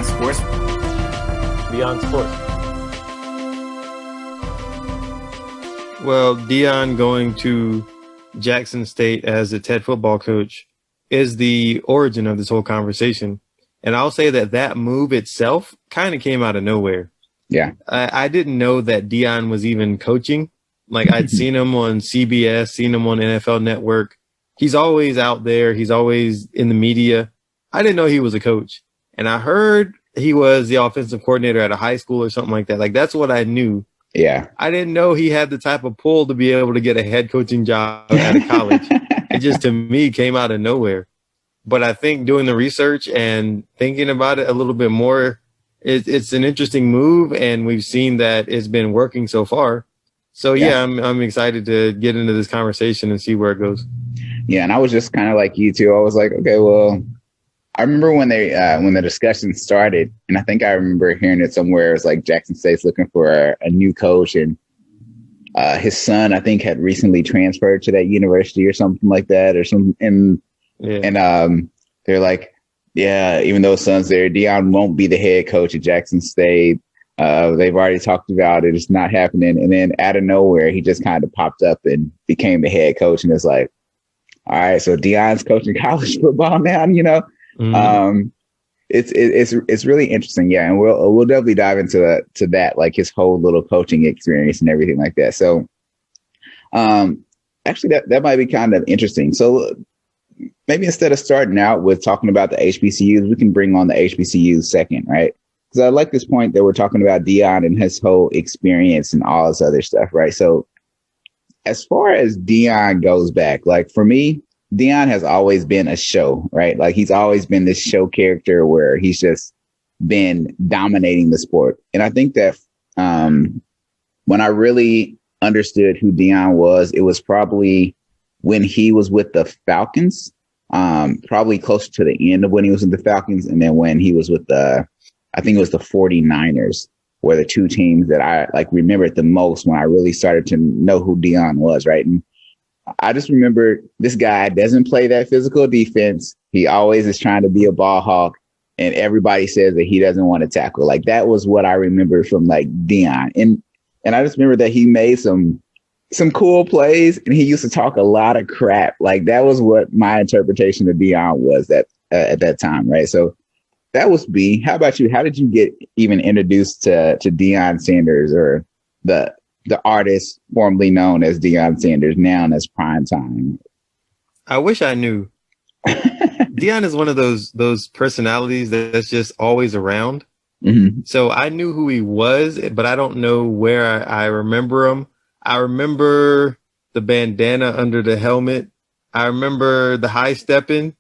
Beyond Sports. Beyond Sports. Well, Deion going to Jackson State as a TED football coach is the origin of this whole conversation. And I'll say that move itself kind of came out of nowhere. Yeah. I didn't know that Deion was even coaching. Like, I'd seen him on CBS, seen him on NFL Network. He's always out there. He's always in the media. I didn't know he was a coach. And I heard he was the offensive coordinator at a high school or something like that. Like, that's what I knew. Yeah. I didn't know he had the type of pull to be able to get a head coaching job at a college. It just, to me, came out of nowhere. But I think doing the research and thinking about it a little bit more, it's an interesting move, and we've seen that it's been working so far. So yeah, I'm excited to get into this conversation and see where it goes. Yeah, and I was just kind of like you too. I was like, okay, well, I remember when the discussion started, and I think I remember hearing it somewhere. It's like Jackson State's looking for a new coach, and his son, I think, had recently transferred to that university or something like that, or something. And they're like, yeah, even though his son's there, Deion won't be the head coach at Jackson State. They've already talked about it. It's not happening. And then out of nowhere, he just kind of popped up and became the head coach. And it's like, all right, so Deion's coaching college football now, you know? Mm-hmm. It's really interesting. Yeah. And we'll definitely dive into that, like his whole little coaching experience and everything like that. So actually that might be kind of interesting. So maybe instead of starting out with talking about the HBCUs, we can bring on the HBCUs second, right? Because I like this point that we're talking about Deion and his whole experience and all this other stuff, right? So as far as Deion goes back, like for me, Deion has always been a show, right? Like he's always been this show character where he's just been dominating the sport. And I think that when I really understood who Deion was, it was probably when he was with the Falcons, probably closer to the end of when he was with the Falcons. And then when he was with I think it was the 49ers, were the two teams that I like remembered the most when I really started to know who Deion was. Right. And I just remember this guy doesn't play that physical defense. He always is trying to be a ball hawk, and everybody says that he doesn't want to tackle. Like that was what I remember from like Deion. And I just remember that he made some cool plays, and he used to talk a lot of crap. Like that was what my interpretation of Deion was that at that time. Right. So that was B. How about you? How did you get even introduced to Deion Sanders, or the artist formerly known as Deion Sanders, now as Primetime? I wish I knew. Deion is one of those personalities that's just always around. Mm-hmm. So I knew who he was, but I don't know where I remember him. I remember the bandana under the helmet. I remember the high stepping.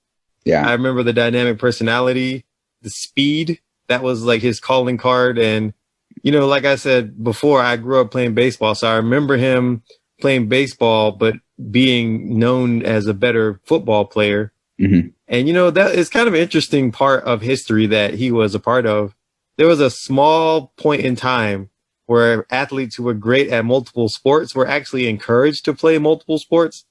Yeah. I remember the dynamic personality, the speed. That was like his calling card. And, you know, like I said before, I grew up playing baseball. So I remember him playing baseball, but being known as a better football player. Mm-hmm. And, you know, that is kind of an interesting part of history that he was a part of. There was a small point in time where athletes who were great at multiple sports were actually encouraged to play multiple sports.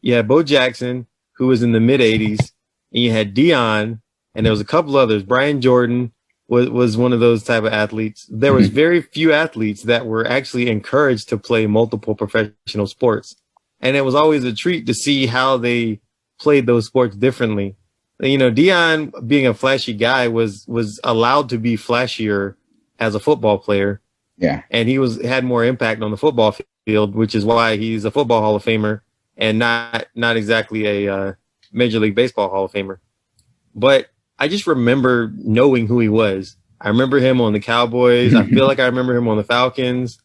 You had Bo Jackson, who was in the mid 80s, and you had Deion, and there was a couple others. Brian Jordan was one of those type of athletes. There was very few athletes that were actually encouraged to play multiple professional sports. And it was always a treat to see how they played those sports differently. You know, Deion, being a flashy guy, was allowed to be flashier as a football player. Yeah. And he had more impact on the football field, which is why he's a football Hall of Famer and not exactly a Major League Baseball Hall of Famer. But I just remember knowing who he was. I remember him on the Cowboys. I feel like I remember him on the Falcons.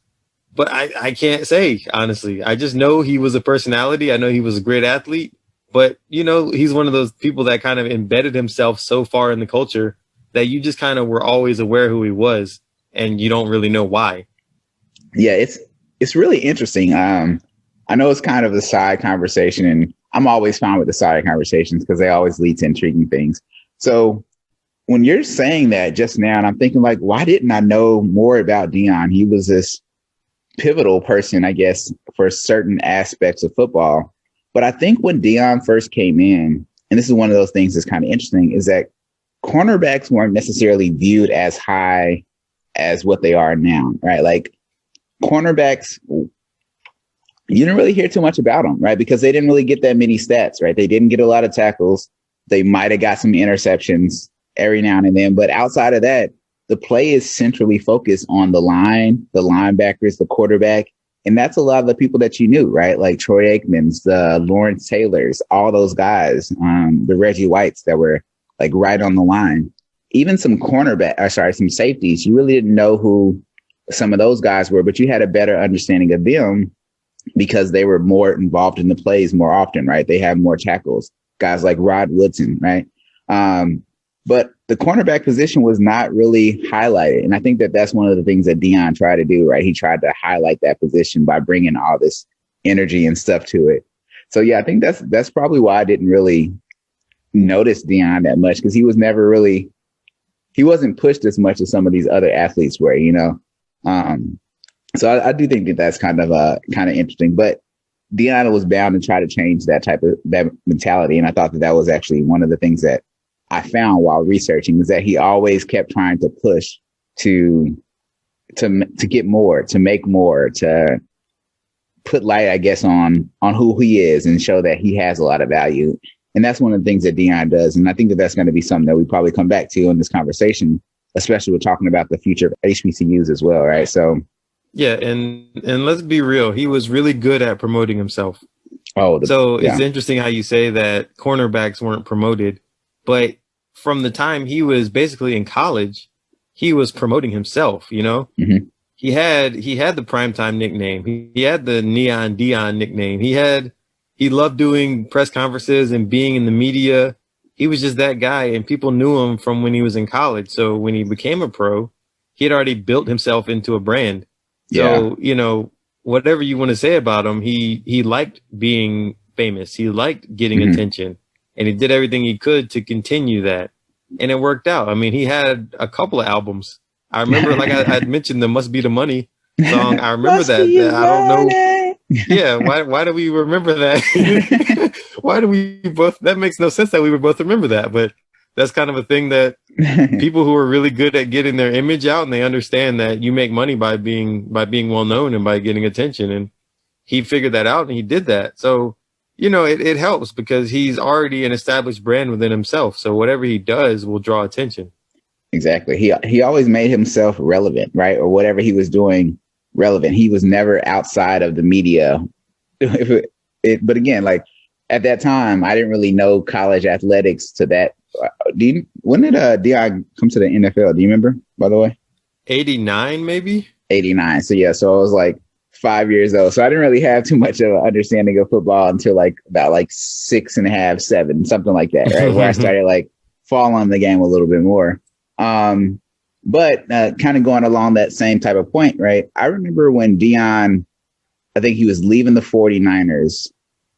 But I can't say, honestly. I just know he was a personality. I know he was a great athlete. But, you know, he's one of those people that kind of embedded himself so far in the culture that you just kind of were always aware who he was, and you don't really know why. Yeah, it's really interesting. I know it's kind of a side conversation, and I'm always fine with the side conversations because they always lead to intriguing things. So when you're saying that just now, and I'm thinking like, why didn't I know more about Deion? He was this pivotal person, I guess, for certain aspects of football. But I think when Deion first came in, and this is one of those things that's kind of interesting, is that cornerbacks weren't necessarily viewed as high as what they are now, right? Like cornerbacks, you didn't really hear too much about them, right? Because they didn't really get that many stats, right? They didn't get a lot of tackles. They might have got some interceptions every now and then, but outside of that, the play is centrally focused on the line, the linebackers, the quarterback. And that's a lot of the people that you knew, right? Like Troy Aikmans, the Lawrence Taylors, all those guys, the Reggie Whites that were like right on the line. Even some some safeties. You really didn't know who some of those guys were, but you had a better understanding of them because they were more involved in the plays more often, right? They had more tackles. Guys like Rod Woodson, right? But the cornerback position was not really highlighted. And I think that that's one of the things that Deion tried to do, right? He tried to highlight that position by bringing all this energy and stuff to it. So, yeah, I think that's probably why I didn't really notice Deion that much, because he wasn't pushed as much as some of these other athletes were, you know? So I do think that that's kind of interesting. But Deion was bound to try to change that mentality. And I thought that was actually one of the things that I found while researching, is that he always kept trying to push to get more, to make more, to put light, I guess, on who he is and show that he has a lot of value. And that's one of the things that Deion does. And I think that that's going to be something that we probably come back to in this conversation, especially with talking about the future of HBCUs as well, right? So, yeah, and let's be real, he was really good at promoting himself. It's interesting how you say that cornerbacks weren't promoted, but from the time he was basically in college, he was promoting himself, you know? Mm-hmm. He had the primetime nickname. He had the Neon Deion nickname. He loved doing press conferences and being in the media. He was just that guy, and people knew him from when he was in college. So when he became a pro, he had already built himself into a brand. So, you know, whatever you want to say about him, he liked being famous. He liked getting attention. And he did everything he could to continue that. And it worked out. I mean, he had a couple of albums. I remember, like I mentioned, the Must Be the Money song. I remember that. I don't know. Yeah. Why do we remember that? Why do we both? That makes no sense that we would both remember that. But that's kind of a thing that people who are really good at getting their image out, and they understand that you make money by being well known and by getting attention. And he figured that out, and he did that. So, you know, it helps because he's already an established brand within himself. So whatever he does will draw attention. Exactly. He always made himself relevant, right? Or whatever he was doing relevant. He was never outside of the media. But again, like at that time, I didn't really know college athletics to that. When did Deion come to the NFL? Do you remember, by the way? 89, maybe? 89. So, yeah. So I was like 5 years old. So I didn't really have too much of an understanding of football until like about like 6.5, 7, something like that, right? Where I started like following the game a little bit more. But kind of going along that same type of point, right? I remember when Deion, I think he was leaving the 49ers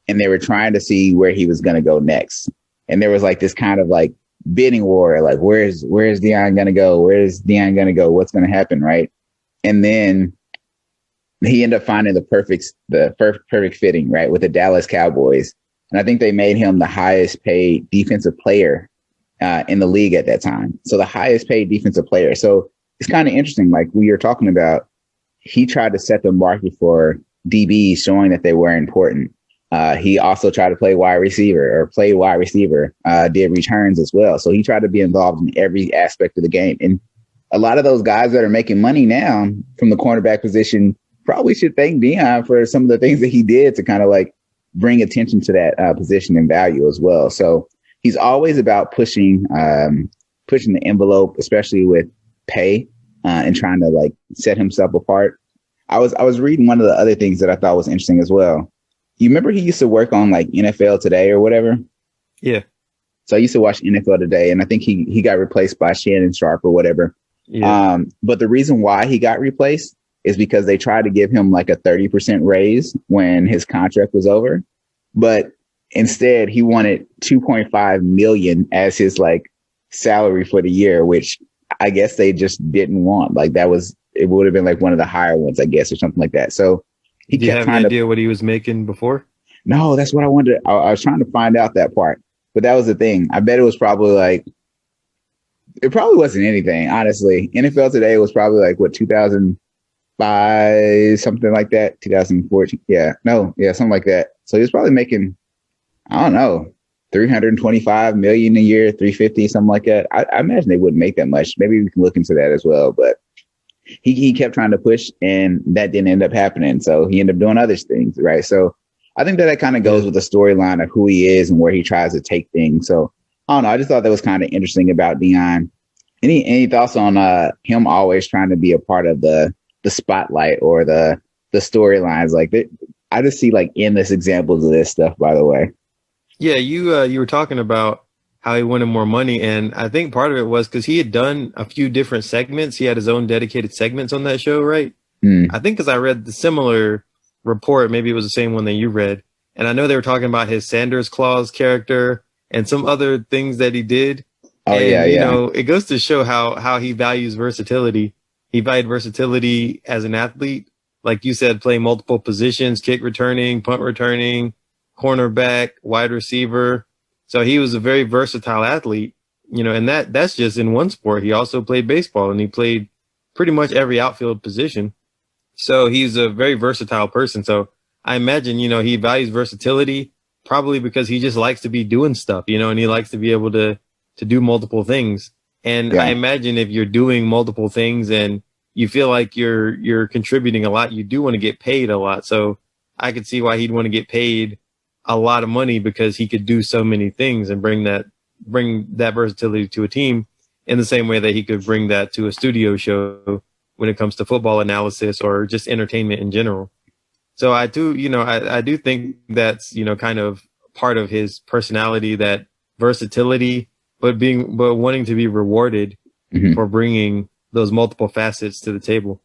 and they were trying to see where he was going to go next. And there was like this kind of like bidding war, like where's Deion going to go? Where's Deion going to go? What's going to happen, right? And then he ended up finding the perfect fitting, right, with the Dallas Cowboys. And I think they made him the highest paid defensive player in the league at that time. So the highest paid defensive player. So it's kind of interesting. Like we were talking about, he tried to set the market for DBs, showing that they were important. He also tried to play wide receiver, did returns as well. So he tried to be involved in every aspect of the game. And a lot of those guys that are making money now from the cornerback position probably should thank Deion for some of the things that he did to kind of like bring attention to that position and value as well. So he's always about pushing the envelope, especially with pay and trying to like set himself apart. I was reading one of the other things that I thought was interesting as well. You remember he used to work on like NFL Today or whatever? Yeah. So I used to watch NFL Today, and I think he got replaced by Shannon Sharp or whatever. Yeah. But the reason why he got replaced is because they tried to give him like a 30% raise when his contract was over. But instead, he wanted $2.5 million as his like salary for the year, which I guess they just didn't want. Like it would have been like one of the higher ones, I guess, or something like that. So he Do you have any idea what he was making before? No, that's what I wanted. I was trying to find out that part, but that was the thing. I bet it was probably like It probably wasn't anything, honestly. NFL Today was probably like what 2005, something like that. 2014, something like that. So he was probably making, I don't know, 325 million a year, 350, something like that. I imagine they wouldn't make that much. Maybe we can look into that as well. But he kept trying to push, and that didn't end up happening. So he ended up doing other things, right? So I think that kind of goes with the storyline of who he is and where he tries to take things. So I don't know. I just thought that was kind of interesting about Deion. Any thoughts on him always trying to be a part of the spotlight or the storylines? Like I just see like endless examples of this stuff. By the way, yeah, you were talking about how he wanted more money, and I think part of it was because he had done a few different segments. He had his own dedicated segments on that show, right? I think because I read the similar report, maybe it was the same one that you read, and I know they were talking about his Sanders Claus character and some other things that he did. Oh, and, you know, it goes to show how he values versatility. He valued versatility as an athlete. Like you said, playing multiple positions, kick returning, punt returning, cornerback, wide receiver. So he was a very versatile athlete, you know, and that's just in one sport. He also played baseball, and he played pretty much every outfield position. So he's a very versatile person. So I imagine, you know, he values versatility probably because he just likes to be doing stuff, you know, and he likes to be able to do multiple things. And I imagine if you're doing multiple things and you feel like you're contributing a lot, you do want to get paid a lot. So I could see why he'd want to get paid a lot of money, because he could do so many things and bring that versatility to a team in the same way that he could bring that to a studio show when it comes to football analysis or just entertainment in general. So I do think that's, you know, kind of part of his personality, that versatility, but wanting to be rewarded for bringing those multiple facets to the table.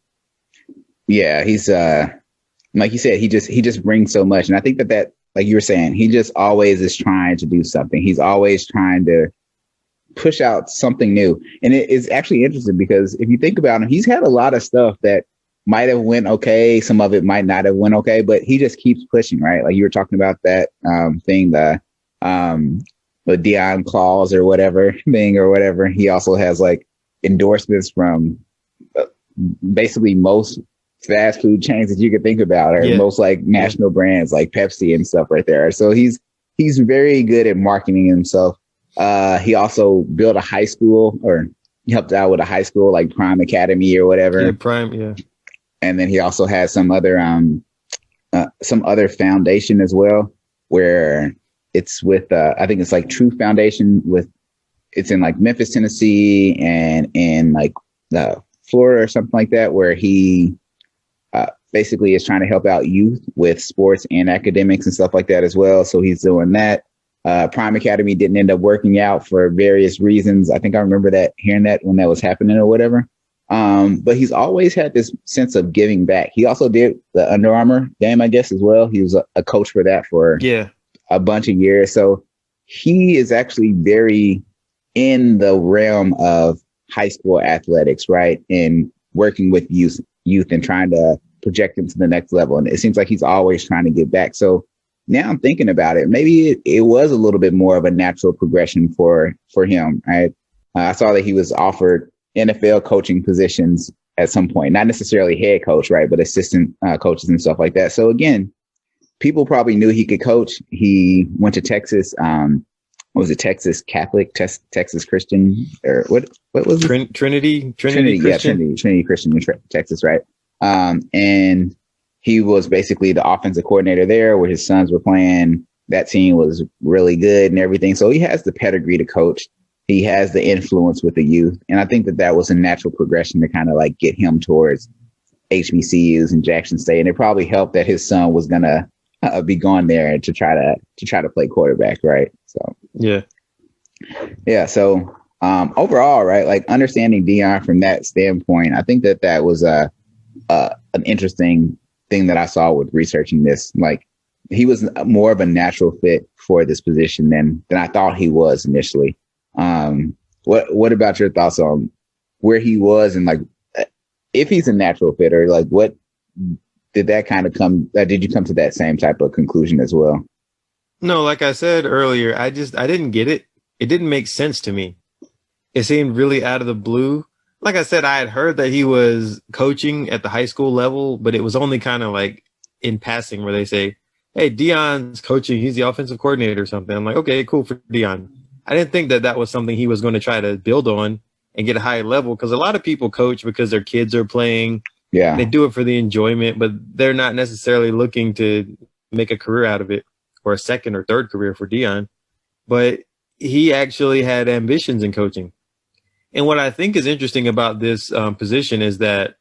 Yeah, he's like you said, he just brings so much, and I think that like you were saying, he just always is trying to do something. He's always trying to push out something new, and it is actually interesting because if you think about him, he's had a lot of stuff that might have went okay, some of it might not have went okay, but he just keeps pushing, right? Like you were talking about that thing, the Deion clause or whatever thing or whatever. He also has like endorsements from basically most fast food chains that you could think about, or most like national brands like Pepsi and stuff right there. So he's very good at marketing himself. He also built a high school, or he helped out with a high school like Prime Academy or whatever. Yeah, Prime, yeah. And then he also has some other foundation as well, where it's with I think it's like True Foundation, it's in like Memphis, Tennessee, and in like Florida or something like that, where he basically is trying to help out youth with sports and academics and stuff like that as well. So he's doing that. Prime Academy didn't end up working out for various reasons. I think I remember hearing that when that was happening or whatever. But he's always had this sense of giving back. He also did the Under Armour game, I guess, as well. He was a coach for that for a bunch of years. So he is actually very in the realm of high school athletics, right? And working with youth and trying to project them to the next level. And it seems like he's always trying to give back. So now I'm thinking about it, maybe it was a little bit more of a natural progression for him, right? I saw that he was offered NFL coaching positions at some point, not necessarily head coach, right? But assistant coaches and stuff like that. So again, people probably knew he could coach. He went to Texas. What was it? Texas Catholic, Texas Christian, or what was it? Trinity Christian? Yeah, Trinity Christian in Texas, right? And he was basically the offensive coordinator there, where his sons were playing. That team was really good and everything. So he has the pedigree to coach. He has the influence with the youth. And I think that was a natural progression to kind of like get him towards HBCUs and Jackson State. And it probably helped that his son was going to be going there to try to play quarterback. Right. So, yeah. So, overall, right, like understanding Deion from that standpoint, I think that was an interesting thing that I saw with researching this. Like, he was more of a natural fit for this position than I thought he was initially. What about your thoughts on where he was, and like if he's a natural fit, or like what did that kind of did you come to that same type of conclusion as well? No, like I said earlier, I didn't get it. It didn't make sense to me. it seemed really out of the blue. Like I said, I had heard that he was coaching at the high school level, but it was only kind of like in passing where they say, hey, Deion's coaching. He's the offensive coordinator or something. I'm like, okay, cool for Deion. I didn't think that that was something he was going to try to build on and get a higher level, because a lot of people coach because their kids are playing. Yeah. They do it for the enjoyment, but they're not necessarily looking to make a career out of it, or a second or third career for Deion. But he actually had ambitions in coaching. And what I think is interesting about this position is that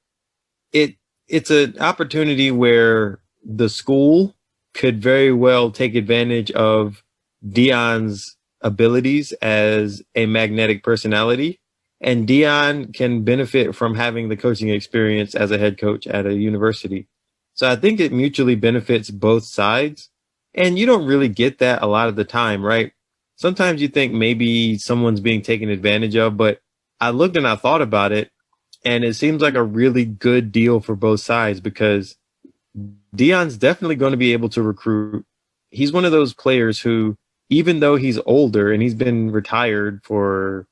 it's an opportunity where the school could very well take advantage of Deion's abilities as a magnetic personality, and Deion can benefit from having the coaching experience as a head coach at a university. So I think it mutually benefits both sides, and you don't really get that a lot of the time, right? Sometimes you think maybe someone's being taken advantage of, but I looked and I thought about it, and it seems like a really good deal for both sides, because Deion's definitely going to be able to recruit. He's one of those players who, even though he's older and he's been retired for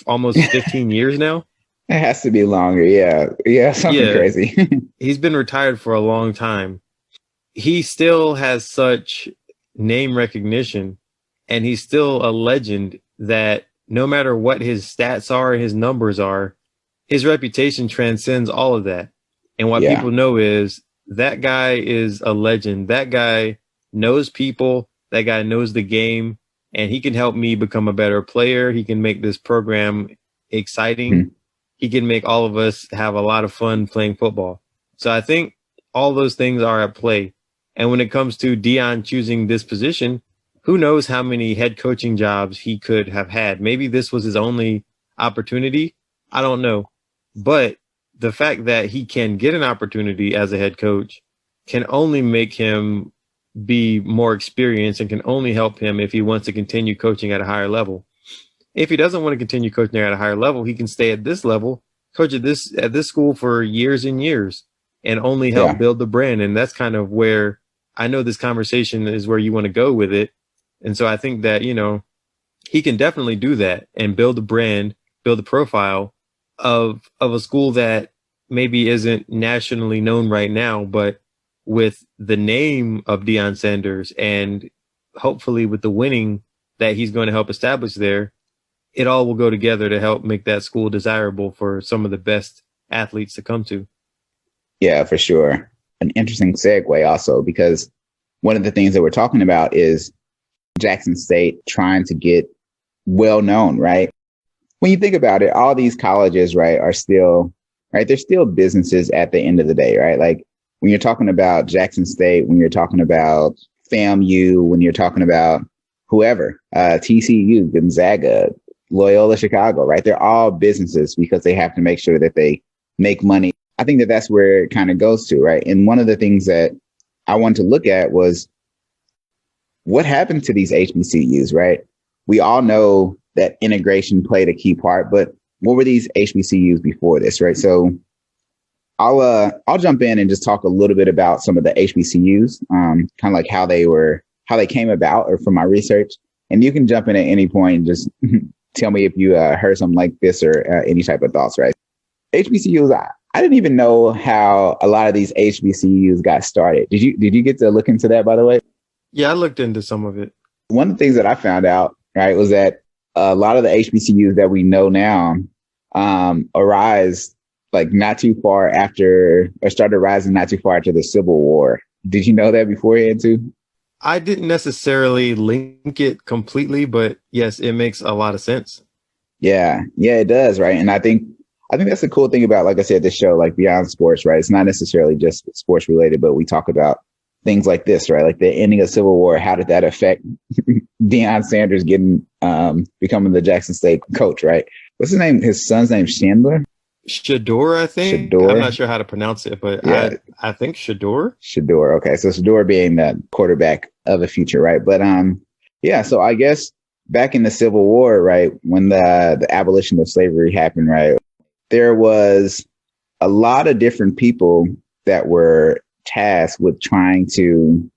almost 15 years now. It has to be longer. Yeah. Yeah. Something crazy. He's been retired for a long time. He still has such name recognition, and he's still a legend that no matter what his stats are, his numbers are, his reputation transcends all of that. And what people know is that guy is a legend. That guy knows people. That guy knows the game, and he can help me become a better player. He can make this program exciting. Mm-hmm. He can make all of us have a lot of fun playing football. So I think all those things are at play. And when it comes to Deion choosing this position, who knows how many head coaching jobs he could have had. Maybe this was his only opportunity. I don't know. But the fact that he can get an opportunity as a head coach can only make him be more experienced, and can only help him if he wants to continue coaching at a higher level. If he doesn't want to continue coaching at a higher level, he can stay at this level, coach at this school for years and years, and only help build the brand. And that's kind of where I know this conversation is where you want to go with it. And so I think that, you know, he can definitely do that and build a brand, build a profile of a school that maybe isn't nationally known right now, but with the name of Deion Sanders, and hopefully with the winning that he's going to help establish there, it all will go together to help make that school desirable for some of the best athletes to come to. Yeah, for sure. An interesting segue also, because one of the things that we're talking about is Jackson State trying to get well known, right? When you think about it, all these colleges, right, are still, right, they're still businesses at the end of the day, right? Like when you're talking about Jackson State, when you're talking about FAMU, when you're talking about whoever, TCU, Gonzaga, Loyola Chicago, right? They're all businesses because they have to make sure that they make money. I think that that's where it kind of goes to, right? And one of the things that I wanted to look at was what happened to these HBCUs, right? We all know that integration played a key part, but what were these HBCUs before this, right? So I'll jump in and just talk a little bit about some of the HBCUs, kind of like how they came about, or from my research. And you can jump in at any point and just tell me if you heard something like this or any type of thoughts, right? HBCUs, I didn't even know how a lot of these HBCUs got started. Did you get to look into that, by the way? Yeah, I looked into some of it. One of the things that I found out, right, was that a lot of the HBCUs that we know now arise like not too far after, or started rising not too far after the Civil War. Did you know that beforehand too? I didn't necessarily link it completely, but yes, it makes a lot of sense. Yeah, it does, right? And I think that's the cool thing about, like I said, this show, like Beyond Sports, right? It's not necessarily just sports related, but we talk about things like this, right? Like the ending of Civil War. How did that affect Deion Sanders becoming the Jackson State coach, right? What's his name? His son's name, Chandler? Shador, I think. Shador? I'm not sure how to pronounce it, but yeah. I think Shador. Shador. Okay. So Shador being the quarterback of the future, right? But yeah, so I guess back in the Civil War, right, when the abolition of slavery happened, right, there was a lot of different people that were tasked with trying to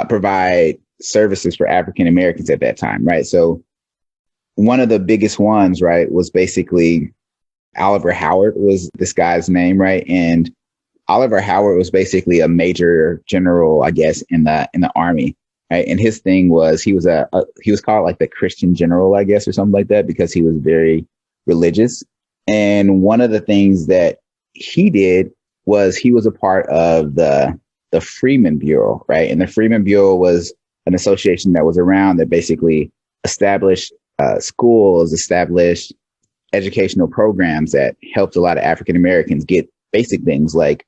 provide services for African Americans at that time, right? So one of the biggest ones, right, was basically Oliver Howard was this guy's name, right? And Oliver Howard was basically a major general, I guess, in the army, right? And his thing was he was he was called like the Christian general, I guess, or something like that, because he was very religious. And one of the things that he did was he was a part of the Freeman Bureau, right? And the Freeman Bureau was an association that was around that basically established schools, established educational programs that helped a lot of African Americans get basic things like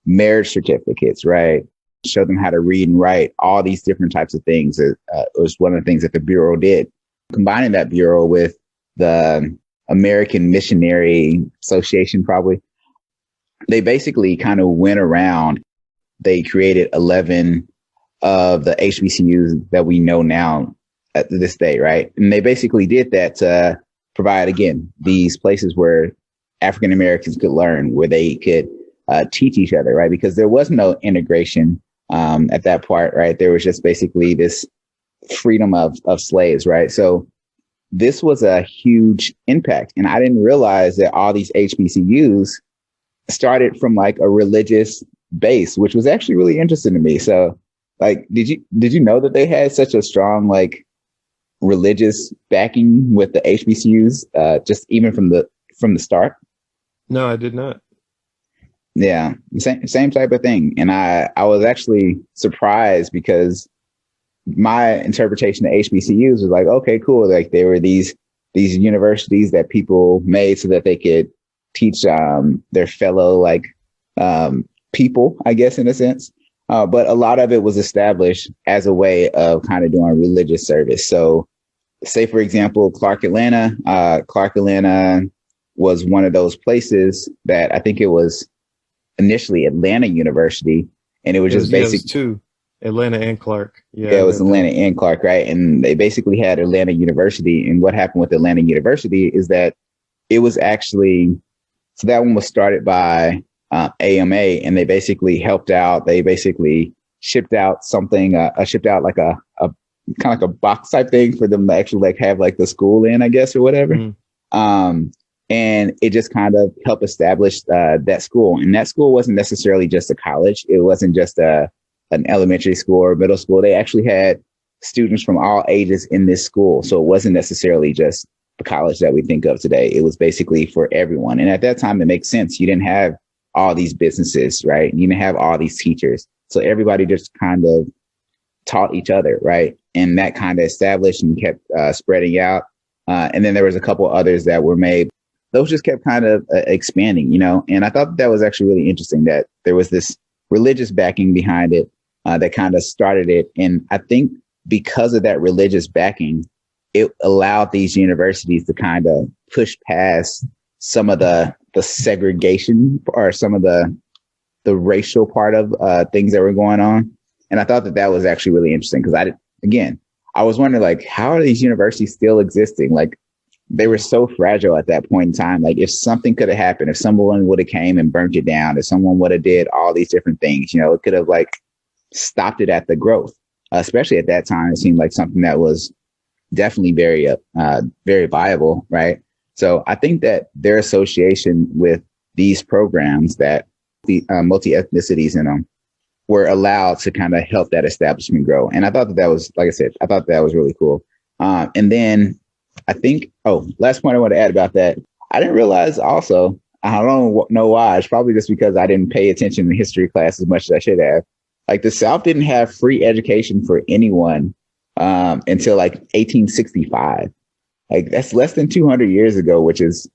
marriage certificates, right? Show them how to read and write, all these different types of things. It was one of the things that the Bureau did. Combining that Bureau with the American Missionary Association, probably, they basically kind of went around. They created 11 of the HBCUs that we know now at this day, right? And they basically did that to provide, again, these places where African Americans could learn, where they could teach each other, right? Because there was no integration at that part, right? There was just basically this freedom of slaves, right? So this was a huge impact. And I didn't realize that all these HBCUs started from like a religious base, which was actually really interesting to me. So like, did you know that they had such a strong like religious backing with the HBCUs, just even from the start? No, I did not. Yeah, same type of thing. And I was actually surprised because my interpretation of HBCUs was like, okay, cool. Like they were these universities that people made so that they could teach their fellow like people, I guess, in a sense. But a lot of it was established as a way of kind of doing religious service. So say, for example, Clark Atlanta was one of those places that I think it was initially Atlanta University. And it was just basically two, Atlanta and Clark. Yeah, it was Atlanta and Clark, right? And they basically had Atlanta University. And what happened with Atlanta University is that it was actually, so that one was started by AMA, and they basically helped out. They basically shipped out something, shipped out like a kind of like a box type thing for them to actually like have like the school in, I guess, or whatever. Mm. And it just kind of helped establish that school. And that school wasn't necessarily just a college. It wasn't just an elementary school or middle school. They actually had students from all ages in this school. So it wasn't necessarily just the college that we think of today. It was basically for everyone. And at that time, it makes sense. You didn't have all these businesses, right? You didn't have all these teachers. So everybody just kind of taught each other, right? And that kind of established and kept spreading out. And then there was a couple others that were made. Those just kept kind of expanding, you know? And I thought that was actually really interesting that there was this religious backing behind it that kind of started it. And I think because of that religious backing, it allowed these universities to kind of push past some of the segregation or some of the racial part of things that were going on. And I thought that was actually really interesting because I was wondering, like, how are these universities still existing? Like, they were so fragile at that point in time. Like, if something could have happened, if someone would have came and burnt it down, if someone would have did all these different things, you know, it could have like stopped it at the growth. Especially at that time, it seemed like something that was definitely very viable, right? So I think that their association with these programs, that the multi-ethnicities in them, were allowed to kind of help that establishment grow. And I thought that was, like I said, I thought that was really cool. And then I think, last point I want to add about that, I didn't realize also, I don't know why, it's probably just because I didn't pay attention in history class as much as I should have. Like, the South didn't have free education for anyone until like 1865. Like, that's less than 200 years ago, which is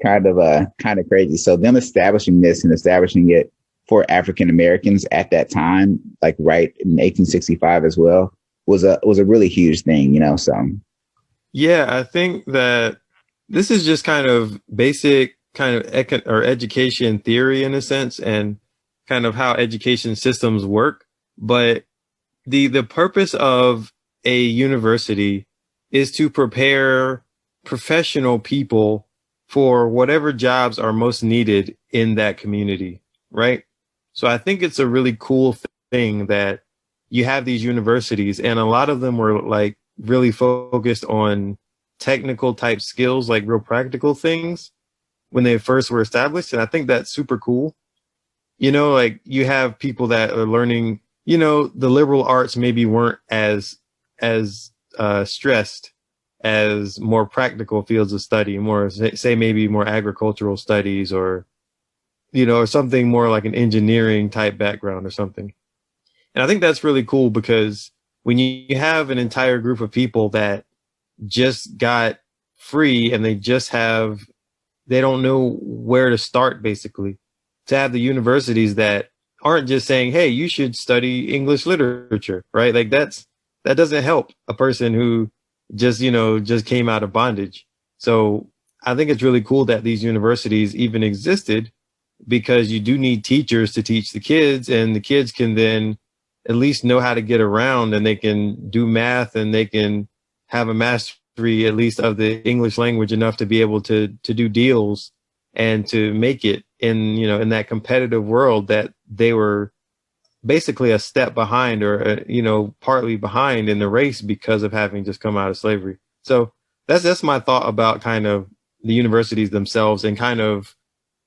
kind of crazy. So them establishing this and establishing it for African Americans at that time, like right in 1865 as well, was a really huge thing, you know. So yeah, I think that this is just kind of basic kind of education theory in a sense, and kind of how education systems work. But the purpose of a university is to prepare professional people for whatever jobs are most needed in that community, right? So I think it's a really cool thing that you have these universities, and a lot of them were like really focused on technical type skills, like real practical things when they first were established. And I think that's super cool. You know, like you have people that are learning, you know, the liberal arts maybe weren't as stressed as more practical fields of study, more say maybe more agricultural studies, or, you know, or something more like an engineering type background or something. And I think that's really cool, because when you have an entire group of people that just got free and they don't know where to start, basically, to have the universities that aren't just saying, hey, you should study English literature, right? Like that doesn't help a person who just came out of bondage. So I think it's really cool that these universities even existed, because you do need teachers to teach the kids, and the kids can then at least know how to get around, and they can do math, and they can have a mastery at least of the English language enough to be able to do deals and to make it in that competitive world that they were basically a step behind, or partly behind in the race, because of having just come out of slavery. So that's my thought about kind of the universities themselves, and kind of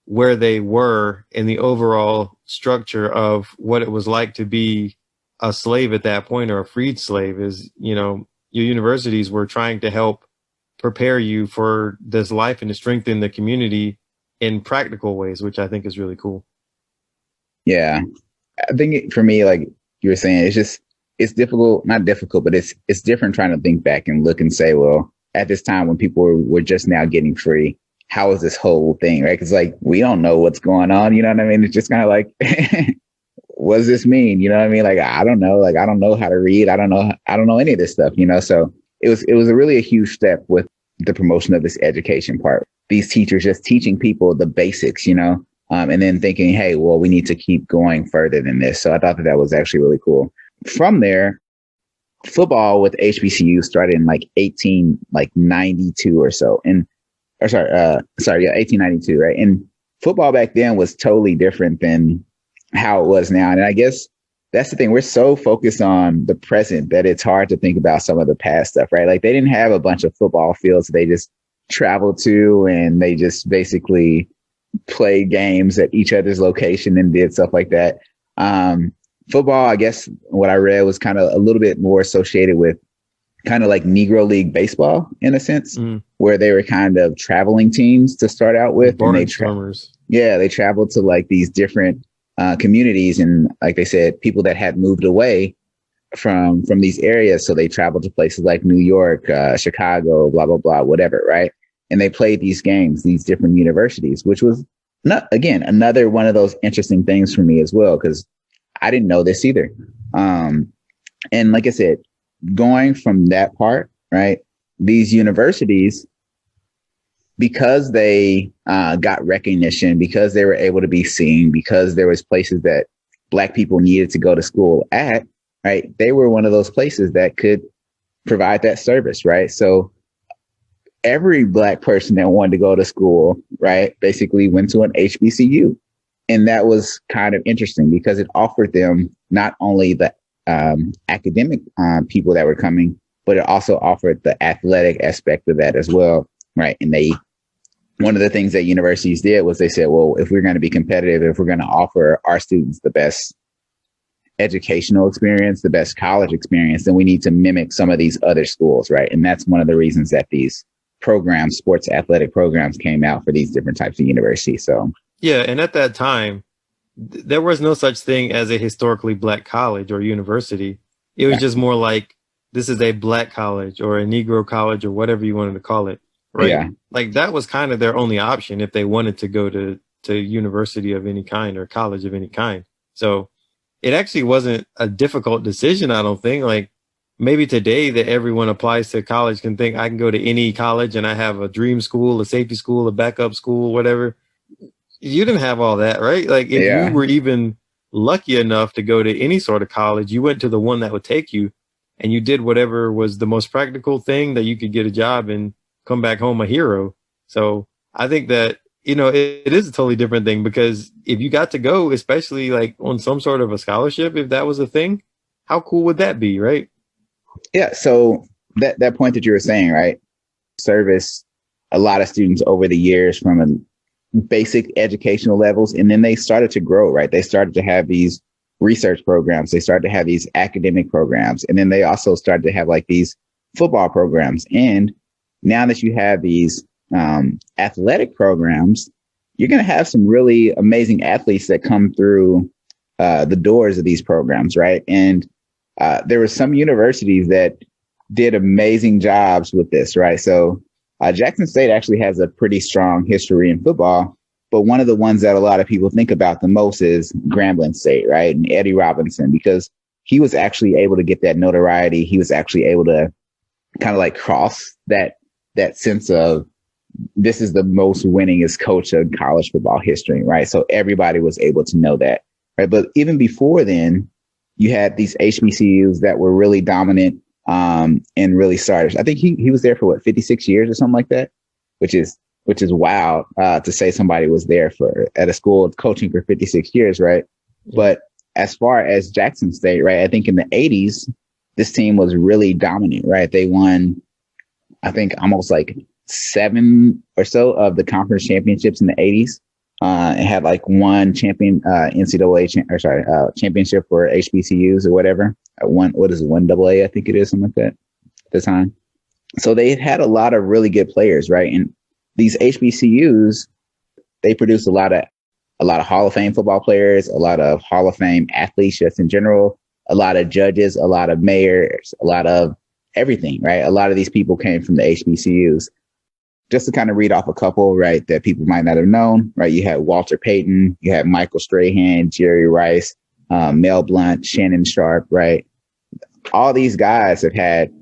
where they were in the overall structure of what it was like to be a slave at that point, or a freed slave. Is, your universities were trying to help prepare you for this life and to strengthen the community in practical ways, which I think is really cool. Yeah. I think for me, like you were saying, it's difficult, not difficult, but it's different trying to think back and look and say, well, at this time when people were just now getting free, how is this whole thing, right? Because like, we don't know what's going on, you know what I mean? It's just kind of like, what does this mean? You know what I mean? Like, I don't know. Like, I don't know how to read. I don't know any of this stuff, So it was a huge step with the promotion of this education part. These teachers just teaching people the basics, and then thinking, hey, well, we need to keep going further than this. So I thought that was actually really cool. From there, football with HBCU started in 1892 or so. 1892, right? And football back then was totally different than how it was now. And I guess that's the thing. We're so focused on the present that it's hard to think about some of the past stuff, right? Like, they didn't have a bunch of football fields they just traveled to, and they just basically played games at each other's location and did stuff like that. Football, I guess what I read was kind of a little bit more associated with kind of like Negro League baseball in a sense, where they were kind of traveling teams to start out with. And they traveled to like these different communities, and like they said, people that had moved away from these areas. So they traveled to places like New York, Chicago, blah, blah, blah, whatever. Right. And they played these games, these different universities, which was another one of those interesting things for me as well, because I didn't know this either. And like I said, going from that part, right, these universities, because they got recognition, because they were able to be seen, because there was places that Black people needed to go to school at, right, they were one of those places that could provide that service, right? So every Black person that wanted to go to school, right, basically went to an HBCU. And that was kind of interesting because it offered them not only the academic people that were coming, but it also offered the athletic aspect of that as well, right? And one of the things that universities did was they said, well, if we're going to be competitive, if we're going to offer our students the best educational experience, the best college experience, then we need to mimic some of these other schools, right? And that's one of the reasons that these programs, sports athletic programs, came out for these different types of universities. So yeah, and at that time, there was no such thing as a historically Black college or university. It was just more like, this is a Black college or a Negro college or whatever you wanted to call it, right? Yeah. Like, that was kind of their only option if they wanted to go to university of any kind or college of any kind. So it actually wasn't a difficult decision, I don't think. Like, maybe today that everyone applies to college can think, I can go to any college and I have a dream school, a safety school, a backup school, whatever. You didn't have all that, right? Like, if you were even lucky enough to go to any sort of college, you went to the one that would take you, and you did whatever was the most practical thing that you could get a job and come back home a hero. So I think that, it is a totally different thing, because if you got to go, especially like on some sort of a scholarship, if that was a thing, how cool would that be, right? Yeah. So that point that you were saying, right? service a lot of students over the years from a basic educational levels. And then they started to grow, right? They started to have these research programs. They started to have these academic programs. And then they also started to have like these football programs. And now that you have these athletic programs, you're going to have some really amazing athletes that come through the doors of these programs, right? And there were some universities that did amazing jobs with this, right? So Jackson State actually has a pretty strong history in football, but one of the ones that a lot of people think about the most is Grambling State, right? And Eddie Robinson, because he was actually able to get that notoriety. He was actually able to kind of like cross that sense of this is the most winningest coach of college football history, right? So everybody was able to know that, right? But even before then, you had these HBCUs that were really dominant and really starters. I think he was there for 56 years or something like that, which is wild to say somebody was there at a school coaching for 56 years, right? But as far as Jackson State, right, I think in the 80s, this team was really dominant, right? They won, I think, almost like 7 or so of the conference championships in the 80s. It had like one champion NCAA championship for HBCUs or whatever. What is it, 1AA? I think it is, something like that at the time. So they had a lot of really good players, right? And these HBCUs, they produced a lot of Hall of Fame football players, a lot of Hall of Fame athletes just in general, a lot of judges, a lot of mayors, a lot of everything, right? A lot of these people came from the HBCUs. Just to kind of read off a couple, right, that people might not have known, right? You had Walter Payton, you had Michael Strahan, Jerry Rice, Mel Blount, Shannon Sharp, right? All these guys have had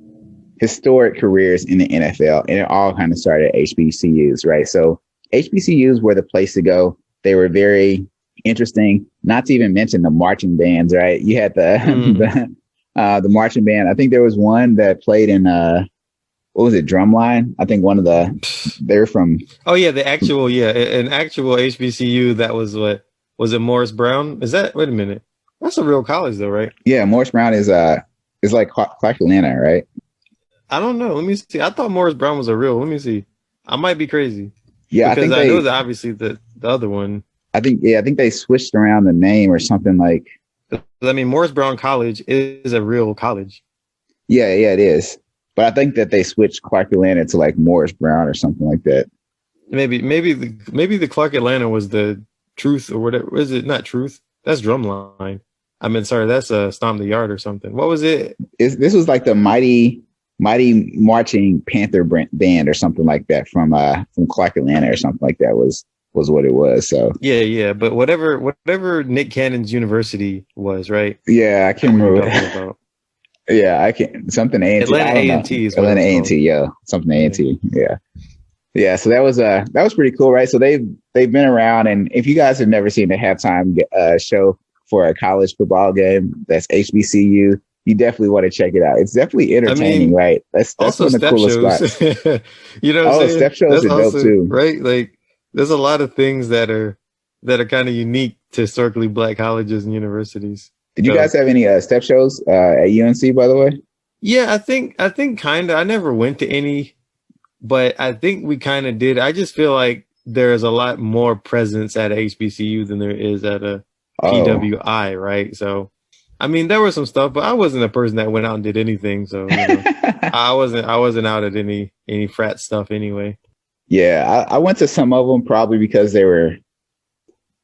historic careers in the NFL, and it all kind of started at HBCUs, right? So HBCUs were the place to go. They were very interesting, not to even mention the marching bands, right? You had the marching band. I think there was one that played in what was it, Drumline? I think they're from. Oh yeah, an actual HBCU. That was was it Morris Brown? Is that? Wait a minute, that's a real college though, right? Yeah, Morris Brown is like Clark Atlanta, right? I don't know. Let me see. I thought Morris Brown was a real. Let me see. I might be crazy. Yeah, because I know that obviously the other one. I think they switched around the name or something like. I mean, Morris Brown College is a real college. Yeah, it is. But I think that they switched Clark Atlanta to like Morris Brown or something like that. Maybe the Clark Atlanta was the Truth or whatever. Is it not Truth? That's Drumline. I mean, sorry, that's Stomp the Yard or something. What was it? This was like the Mighty Marching Panther band or something like that from Clark Atlanta or something like that was what it was. So yeah. But whatever Nick Cannon's university was, right? Yeah, I can't remember. About. Yeah, I can't. Something A&T. Atlanta A&T is Atlanta A&T. Yeah, something A&T. Yeah. So that was pretty cool, right? So they've been around, and if you guys have never seen the halftime show for a college football game, that's HBCU. You definitely want to check it out. It's definitely entertaining, right? That's also one of the coolest spots. You know, what I'm step shows are dope too, right? Like, there's a lot of things that are kind of unique to historically Black colleges and universities. Did you guys have any step shows at UNC, by the way? Yeah, I think kind of. I never went to any, but I think we kind of did. I just feel like there's a lot more presence at HBCU than there is at a PWI, right? So, I mean, there was some stuff, but I wasn't a person that went out and did anything. So, I wasn't out at any frat stuff anyway. Yeah, I went to some of them probably because they were.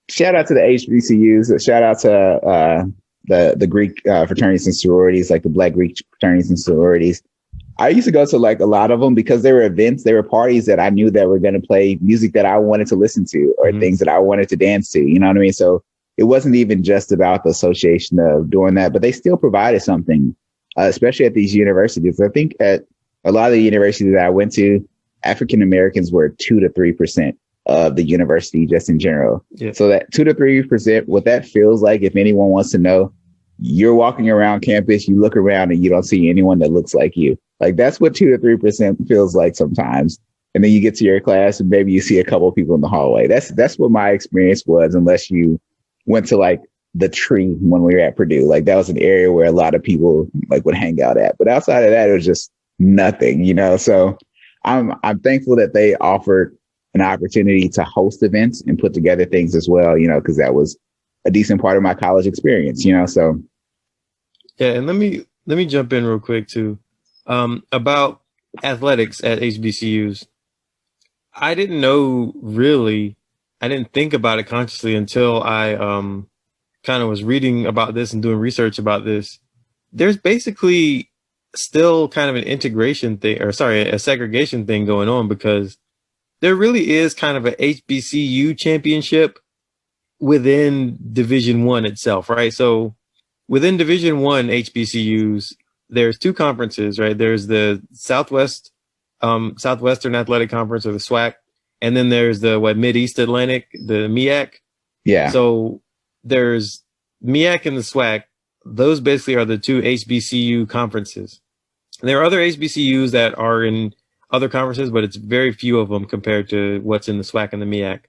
Shout out to the HBCUs. Shout out to the Greek fraternities and sororities, like the Black Greek fraternities and sororities. I used to go to like a lot of them because there were events, there were parties that I knew that were going to play music that I wanted to listen to or things that I wanted to dance to. You know what I mean? So it wasn't even just about the association of doing that, but they still provided something, especially at these universities. I think at a lot of the universities that I went to, African Americans were 2 to 3% of the university just in general. Yeah. So that 2 to 3%, what that feels like, if anyone wants to know, you're walking around campus, you look around and you don't see anyone that looks like you. Like that's what 2 to 3% feels like sometimes. And then you get to your class and maybe you see a couple of people in the hallway. That's what my experience was, unless you went to like the Tree when we were at Purdue. Like that was an area where a lot of people like would hang out at. But outside of that, it was just nothing, So I'm thankful that they offered an opportunity to host events and put together things as well, because that was a decent part of my college experience, so. Yeah. And let me jump in real quick too, about athletics at HBCUs. I didn't know really, I didn't think about it consciously until I, kind of was reading about this and doing research about this. There's basically still kind of an integration thing, or sorry, a segregation thing going on, because there really is kind of a HBCU championship within Division One itself, right? So within Division One HBCUs, there's two conferences, right? There's the Southwestern Athletic Conference, or the SWAC, and then there's the Mid-East Atlantic, the MEAC. Yeah. So there's MEAC and the SWAC. Those basically are the two HBCU conferences. And there are other HBCUs that are in other conferences, but it's very few of them compared to what's in the SWAC and the MEAC.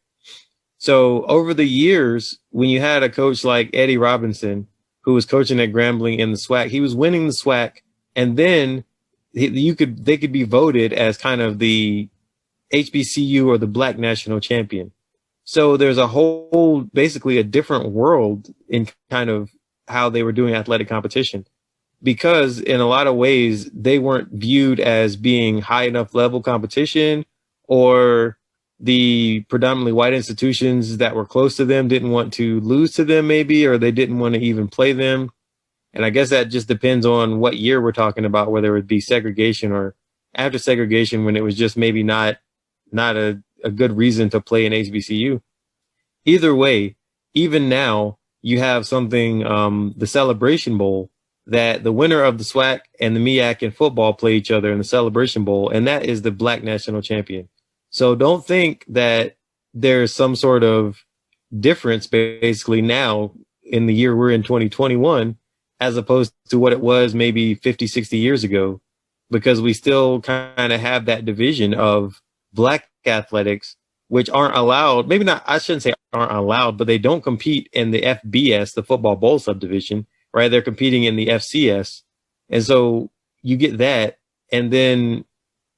So over the years, when you had a coach like Eddie Robinson, who was coaching at Grambling in the SWAC, he was winning the SWAC, and then they could be voted as kind of the HBCU or the Black National Champion. So there's a whole, basically a different world in kind of how they were doing athletic competition, because in a lot of ways they weren't viewed as being high enough level competition, or the predominantly white institutions that were close to them didn't want to lose to them maybe, or they didn't want to even play them. And I guess that just depends on what year we're talking about, whether it be segregation or after segregation, when it was just maybe not a good reason to play an HBCU. Either way, even now you have something, the Celebration Bowl, that the winner of the SWAC and the MEAC in football play each other in the Celebration Bowl, and that is the Black National Champion. So don't think that there's some sort of difference basically now in the year we're in 2021, as opposed to what it was maybe 50, 60 years ago, because we still kind of have that division of Black athletics, which aren't allowed. Maybe not, I shouldn't say aren't allowed, but they don't compete in the FBS, the football bowl subdivision, right? They're competing in the FCS. And so you get that. And then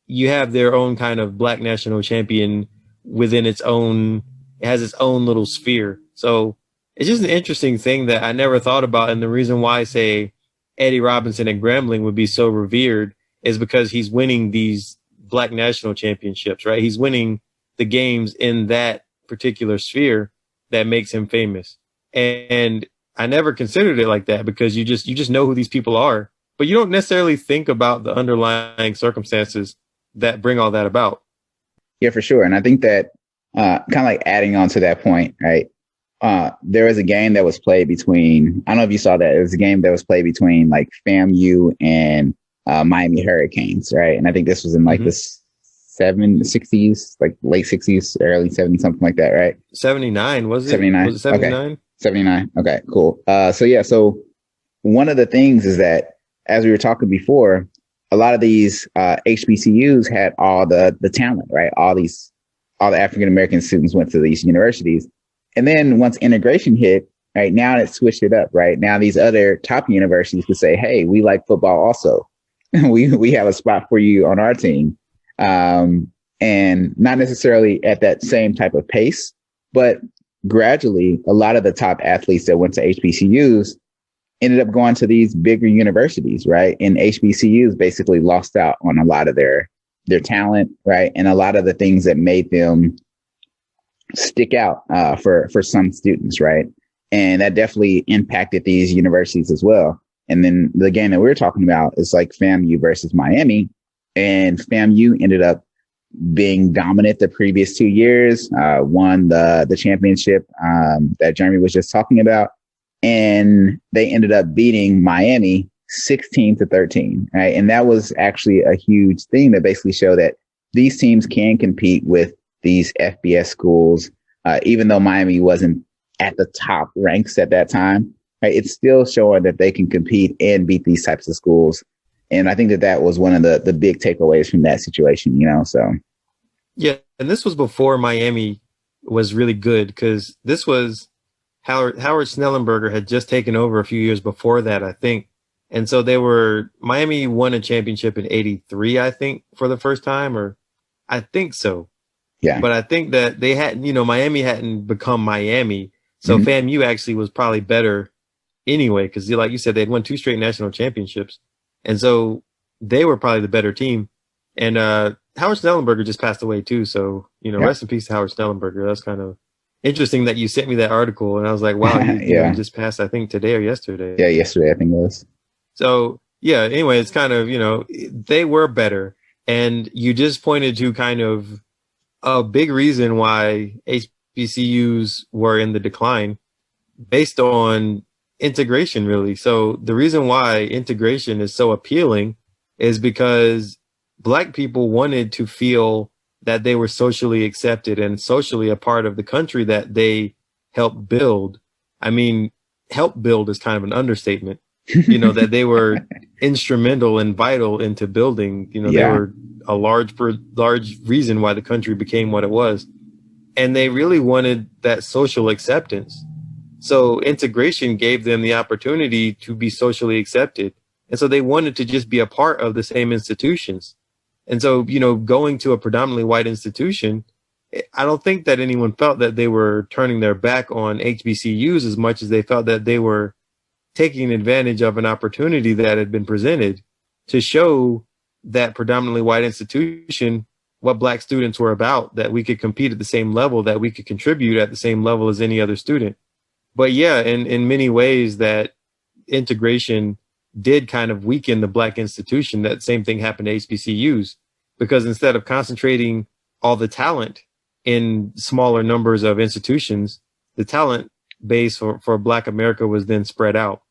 you have their own kind of Black National Champion within its own, it has its own little sphere. So it's just an interesting thing that I never thought about. And the reason why, say, Eddie Robinson at Grambling would be so revered is because he's winning these Black National Championships, right? He's winning the games in that particular sphere that makes him famous. And I never considered it like that, because you just know who these people are, but you don't necessarily think about the underlying circumstances that bring all that about. Yeah, for sure. And I think that kind of like adding on to that point, right? There was a game that was played between, I don't know if you saw that. It was a game that was played between like FAMU and Miami Hurricanes, right? And I think this was in like the 60s, like late 60s, early 70s, something like that, right? 79, was it? 79. Was it 79? Okay. 79. Okay, cool. So one of the things is that, as we were talking before, a lot of these HBCUs had all the talent, right? All the African-American students went to these universities. And then once integration hit, right, now it switched it up, right? Now these other top universities could say, hey, we like football also. we have a spot for you on our team. And not necessarily at that same type of pace, but gradually a lot of the top athletes that went to HBCUs ended up going to these bigger universities, right? And HBCUs basically lost out on a lot of their talent, right? And a lot of the things that made them stick out for some students, right? And that definitely impacted these universities as well. And then the game that we were talking about is like FAMU versus Miami, and FAMU ended up being dominant the previous 2 years, won the championship that Jeremy was just talking about. And they ended up beating Miami 16-13, right? And that was actually a huge thing that basically showed that these teams can compete with these FBS schools, even though Miami wasn't at the top ranks at that time, right? It's still showing that they can compete and beat these types of schools. And I think that was one of the big takeaways from that situation, so. Yeah. And this was before Miami was really good, because this was Howard Snellenberger had just taken over a few years before that, I think. And so Miami won a championship in 83, I think, for the first time, or I think so. Yeah. But I think that they hadn't, Miami hadn't become Miami. So FAMU actually was probably better anyway, because like you said, they'd won 2 straight national championships. And so they were probably the better team. And Howard Snellenberger just passed away too. So, rest in peace to Howard Snellenberger. That's kind of interesting that you sent me that article. And I was like, wow, he just passed, I think, today or yesterday. Yeah, yesterday, I think it was. So, yeah, anyway, it's kind of, they were better. And you just pointed to kind of a big reason why HBCUs were in the decline based on integration, really. So the reason why integration is so appealing is because Black people wanted to feel that they were socially accepted and socially a part of the country that they helped build. I mean, help build is kind of an understatement, that they were instrumental and vital into building, they were a large reason why the country became what it was. And they really wanted that social acceptance. So integration gave them the opportunity to be socially accepted. And so they wanted to just be a part of the same institutions. And so, going to a predominantly white institution, I don't think that anyone felt that they were turning their back on HBCUs as much as they felt that they were taking advantage of an opportunity that had been presented to show that predominantly white institution what Black students were about, that we could compete at the same level, that we could contribute at the same level as any other student. But yeah, in many ways that integration did kind of weaken the Black institution. That same thing happened to HBCUs, because instead of concentrating all the talent in smaller numbers of institutions, the talent base for Black America was then spread out.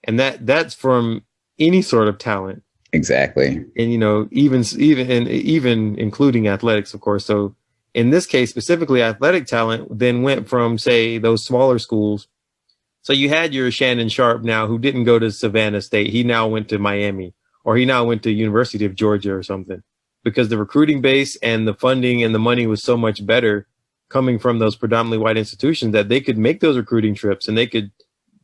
And that's from any sort of talent. Exactly. And, even including athletics, of course. So in this case, specifically athletic talent then went from, say, those smaller schools. So you had your Shannon Sharp now, who didn't go to Savannah State. He now went to Miami, or he now went to University of Georgia or something, because the recruiting base and the funding and the money was so much better coming from those predominantly white institutions that they could make those recruiting trips and they could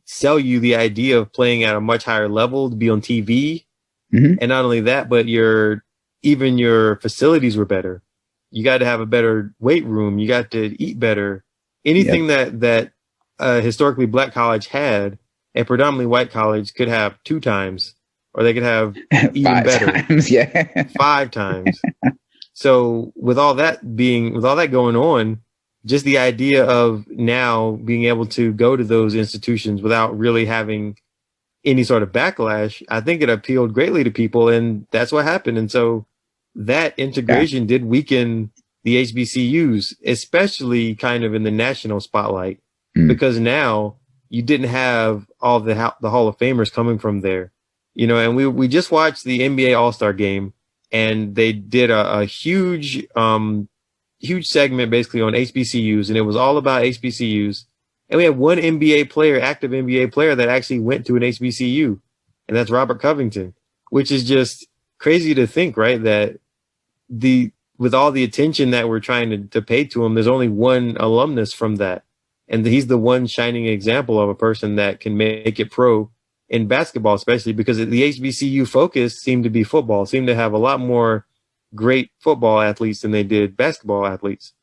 sell you the idea of playing at a much higher level, to be on TV. Mm-hmm. And not only that, but even your facilities were better. You got to have a better weight room. You got to eat better. Anything that historically Black college had, a predominantly white college could have 2 times, or they could have even 5 better. times, 5 times. So with all that going on, just the idea of now being able to go to those institutions without really having any sort of backlash, I think it appealed greatly to people, and that's what happened. And so that integration did weaken the HBCUs, especially kind of in the national spotlight, because now you didn't have all the Hall of Famers coming from there, and we just watched the NBA All-Star game, and they did a huge segment basically on HBCUs, and it was all about HBCUs. And we had one active NBA player that actually went to an HBCU, and that's Robert Covington, which is just crazy to think, right? That with all the attention that we're trying to pay to him, there's only one alumnus from that. And he's the one shining example of a person that can make it pro in basketball, especially because the HBCU focus seemed to be football, seemed to have a lot more great football athletes than they did basketball athletes.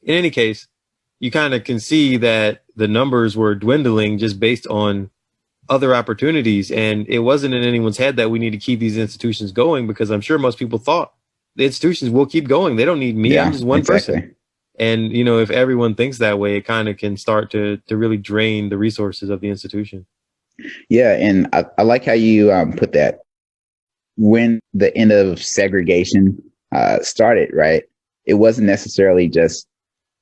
In any case, you kind of can see that the numbers were dwindling just based on other opportunities. And it wasn't in anyone's head that we need to keep these institutions going, because I'm sure most people thought the institutions will keep going. They don't need me. I'm just one person. And, if everyone thinks that way, it kind of can start to really drain the resources of the institution. Yeah. And I like how you put that. When the end of segregation started, right, it wasn't necessarily just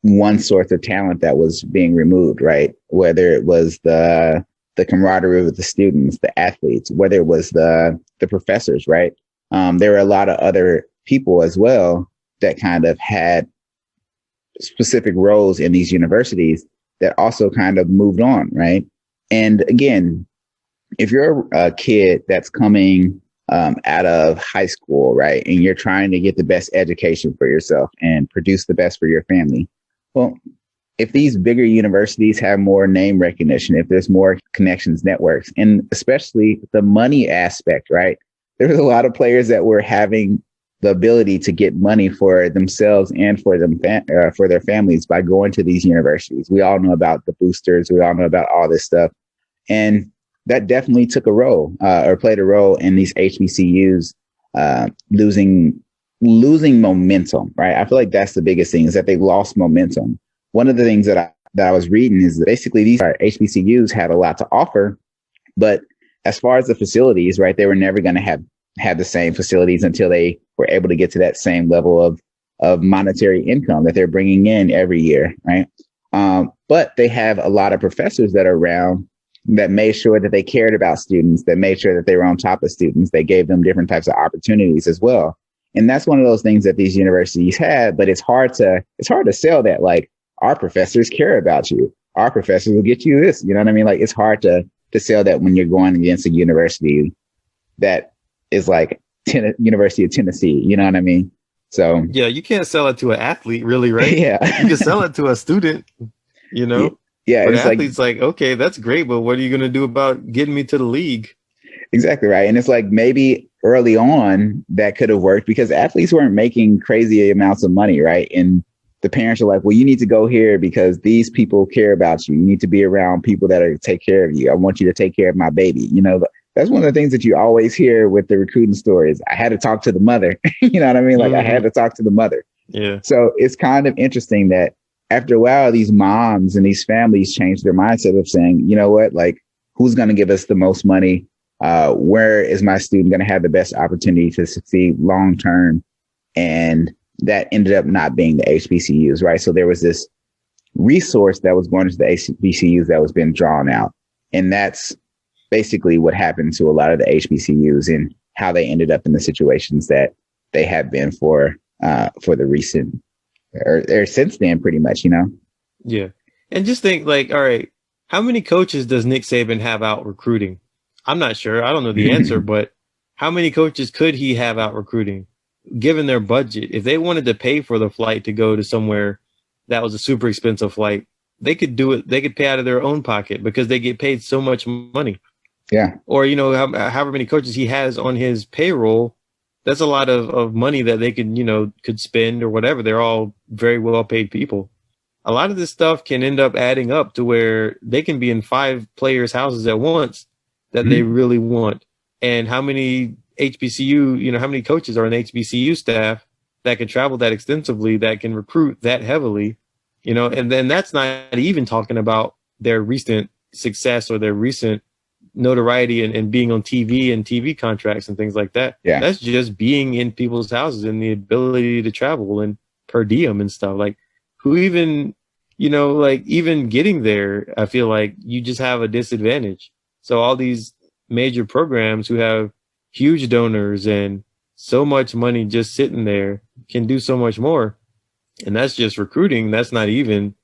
one source of talent that was being removed, right? Whether it was the camaraderie with the students, the athletes, whether it was the professors, right? There were a lot of other people as well that kind of had specific roles in these universities that also kind of moved on, right? And again, if you're a kid that's coming out of high school, right, and you're trying to get the best education for yourself and produce the best for your family, well, if these bigger universities have more name recognition, if there's more connections, networks, and especially the money aspect, right? There was a lot of players that were having the ability to get money for themselves and for them for their families by going to these universities. We all know about the boosters. We all know about all this stuff. And that definitely took a role or played a role in these HBCUs losing momentum, right? I feel like that's the biggest thing, is that they lost momentum. One of the things that I was reading is that basically these HBCUs had a lot to offer, but as far as the facilities, right, they were never going to have the same facilities until they were able to get to that same level of monetary income that they're bringing in every year, right? But they have a lot of professors that are around that made sure that they cared about students, that made sure that they were on top of students. They gave them different types of opportunities as well. And that's one of those things that these universities had, but it's hard to sell that. Like, our professors care about you. Our professors will get you this. You know what I mean? Like, it's hard to sell that when you're going against a university that is like University of Tennessee. You know what I mean? So yeah, you can't sell it to an athlete, really, right? Yeah, you can sell it to a student. You know. Yeah, but athletes like, okay, that's great, but what are you going to do about getting me to the league? Exactly right. And it's like, maybe early on that could have worked because athletes weren't making crazy amounts of money, right? And the parents are like, well, you need to go here because these people care about you. You need to be around people that are take care of you. I want you to take care of my baby. You know, that's one of the things that you always hear with the recruiting stories. I had to talk to the mother. You know what I mean? Like, I had to talk to the mother. Yeah. So it's kind of interesting that after a while, these moms and these families change their mindset of saying, you know what, like, who's going to give us the most money? Where is my student going to have the best opportunity to succeed long term? And that ended up not being the HBCUs, right? So there was this resource that was going to the HBCUs that was being drawn out. And that's basically what happened to a lot of the HBCUs and how they ended up in the situations that they have been for the recent or since then, pretty much, you know? Yeah. And just think, like, all right, how many coaches does Nick Saban have out recruiting? I'm not sure. I don't know the answer, but how many coaches could he have out recruiting given their budget? If they wanted to pay for the flight to go to somewhere that was a super expensive flight, they could do it. They could pay out of their own pocket because they get paid so much money. Yeah. Or, you know, however many coaches he has on his payroll, that's a lot of money that they could spend or whatever. They're all very well paid people. A lot of this stuff can end up adding up to where they can be in 5 players' houses at once that they really want. And how many HBCU, how many coaches are in the HBCU staff that can travel that extensively, that can recruit that heavily, and then that's not even talking about their recent success or their recent notoriety and being on TV and TV contracts and things like that. Yeah. That's just being in people's houses and the ability to travel and per diem and stuff. Like, who even, even getting there, I feel like you just have a disadvantage. So all these major programs who have huge donors and so much money just sitting there can do so much more. And that's just recruiting. That's not even,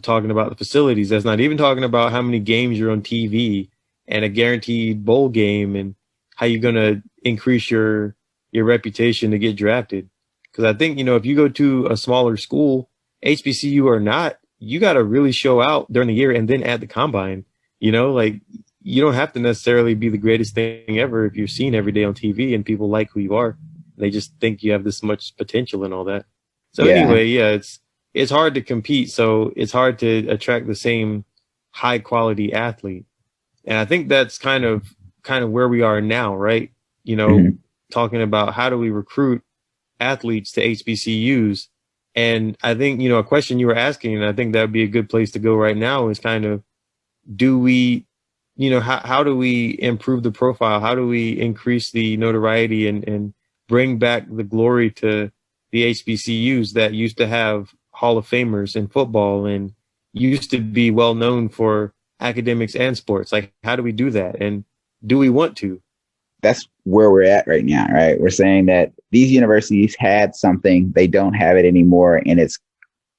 talking about the facilities. That's not even talking about how many games you're on TV and a guaranteed bowl game and how you're going to increase your reputation to get drafted. Because I think, if you go to a smaller school, HBCU or not, you got to really show out during the year and then at the combine. You don't have to necessarily be the greatest thing ever if you're seen every day on TV and people like who you are. They just think you have this much potential and all that. So anyway, it's hard to compete. So it's hard to attract the same high quality athlete. And I think that's kind of where we are now, right? Talking about how do we recruit athletes to HBCUs. And I think, a question you were asking, and I think that would be a good place to go right now is kind of, do we, how do we improve the profile? How do we increase the notoriety and bring back the glory to the HBCUs that used to have Hall of Famers in football and used to be well known for academics and sports? Like, how do we do that? And do we want to? That's where we're at right now, right? We're saying that these universities had something, they don't have it anymore, and it's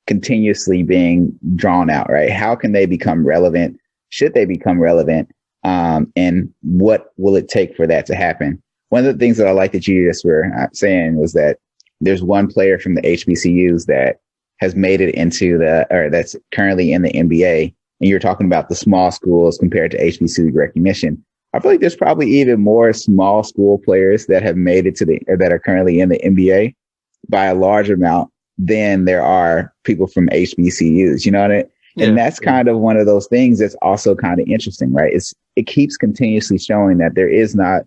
continuously being drawn out, right? How can they become relevant? Should they become relevant? And what will it take for that to happen? One of the things that I like that you just were saying was that there's one player from the HBCUs that has made it into that's currently in the NBA. And you're talking about the small schools compared to HBCU recognition. I feel like there's probably even more small school players that have made it that are currently in the NBA by a large amount than there are people from HBCUs. You know what I mean? Yeah, and that's kind of one of those things that's also kind of interesting, right? It keeps continuously showing that there is not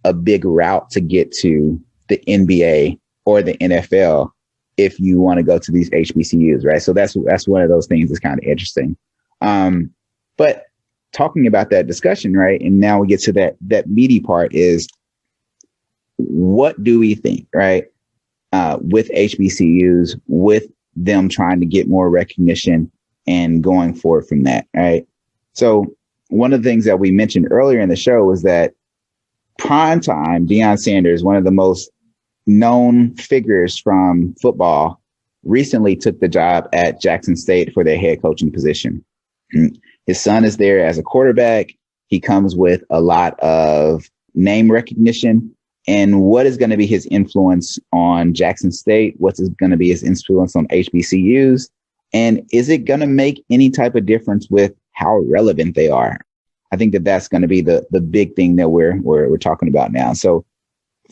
a big route to get to the NBA or the NFL if you want to go to these HBCUs, right? So that's one of those things that's kind of interesting. But talking about that discussion, right? And now we get to that meaty part is, what do we think, right? With HBCUs, with them trying to get more recognition and going forward from that, right? So one of the things that we mentioned earlier in the show was that primetime Deion Sanders, one of the most known figures from football, recently took the job at Jackson State for their head coaching position. His son is there as a quarterback. He comes with a lot of name recognition. And what is going to be his influence on Jackson State? What's going to be his influence on HBCUs? And is it going to make any type of difference with how relevant they are? I think that's going to be the big thing that we're talking about now. So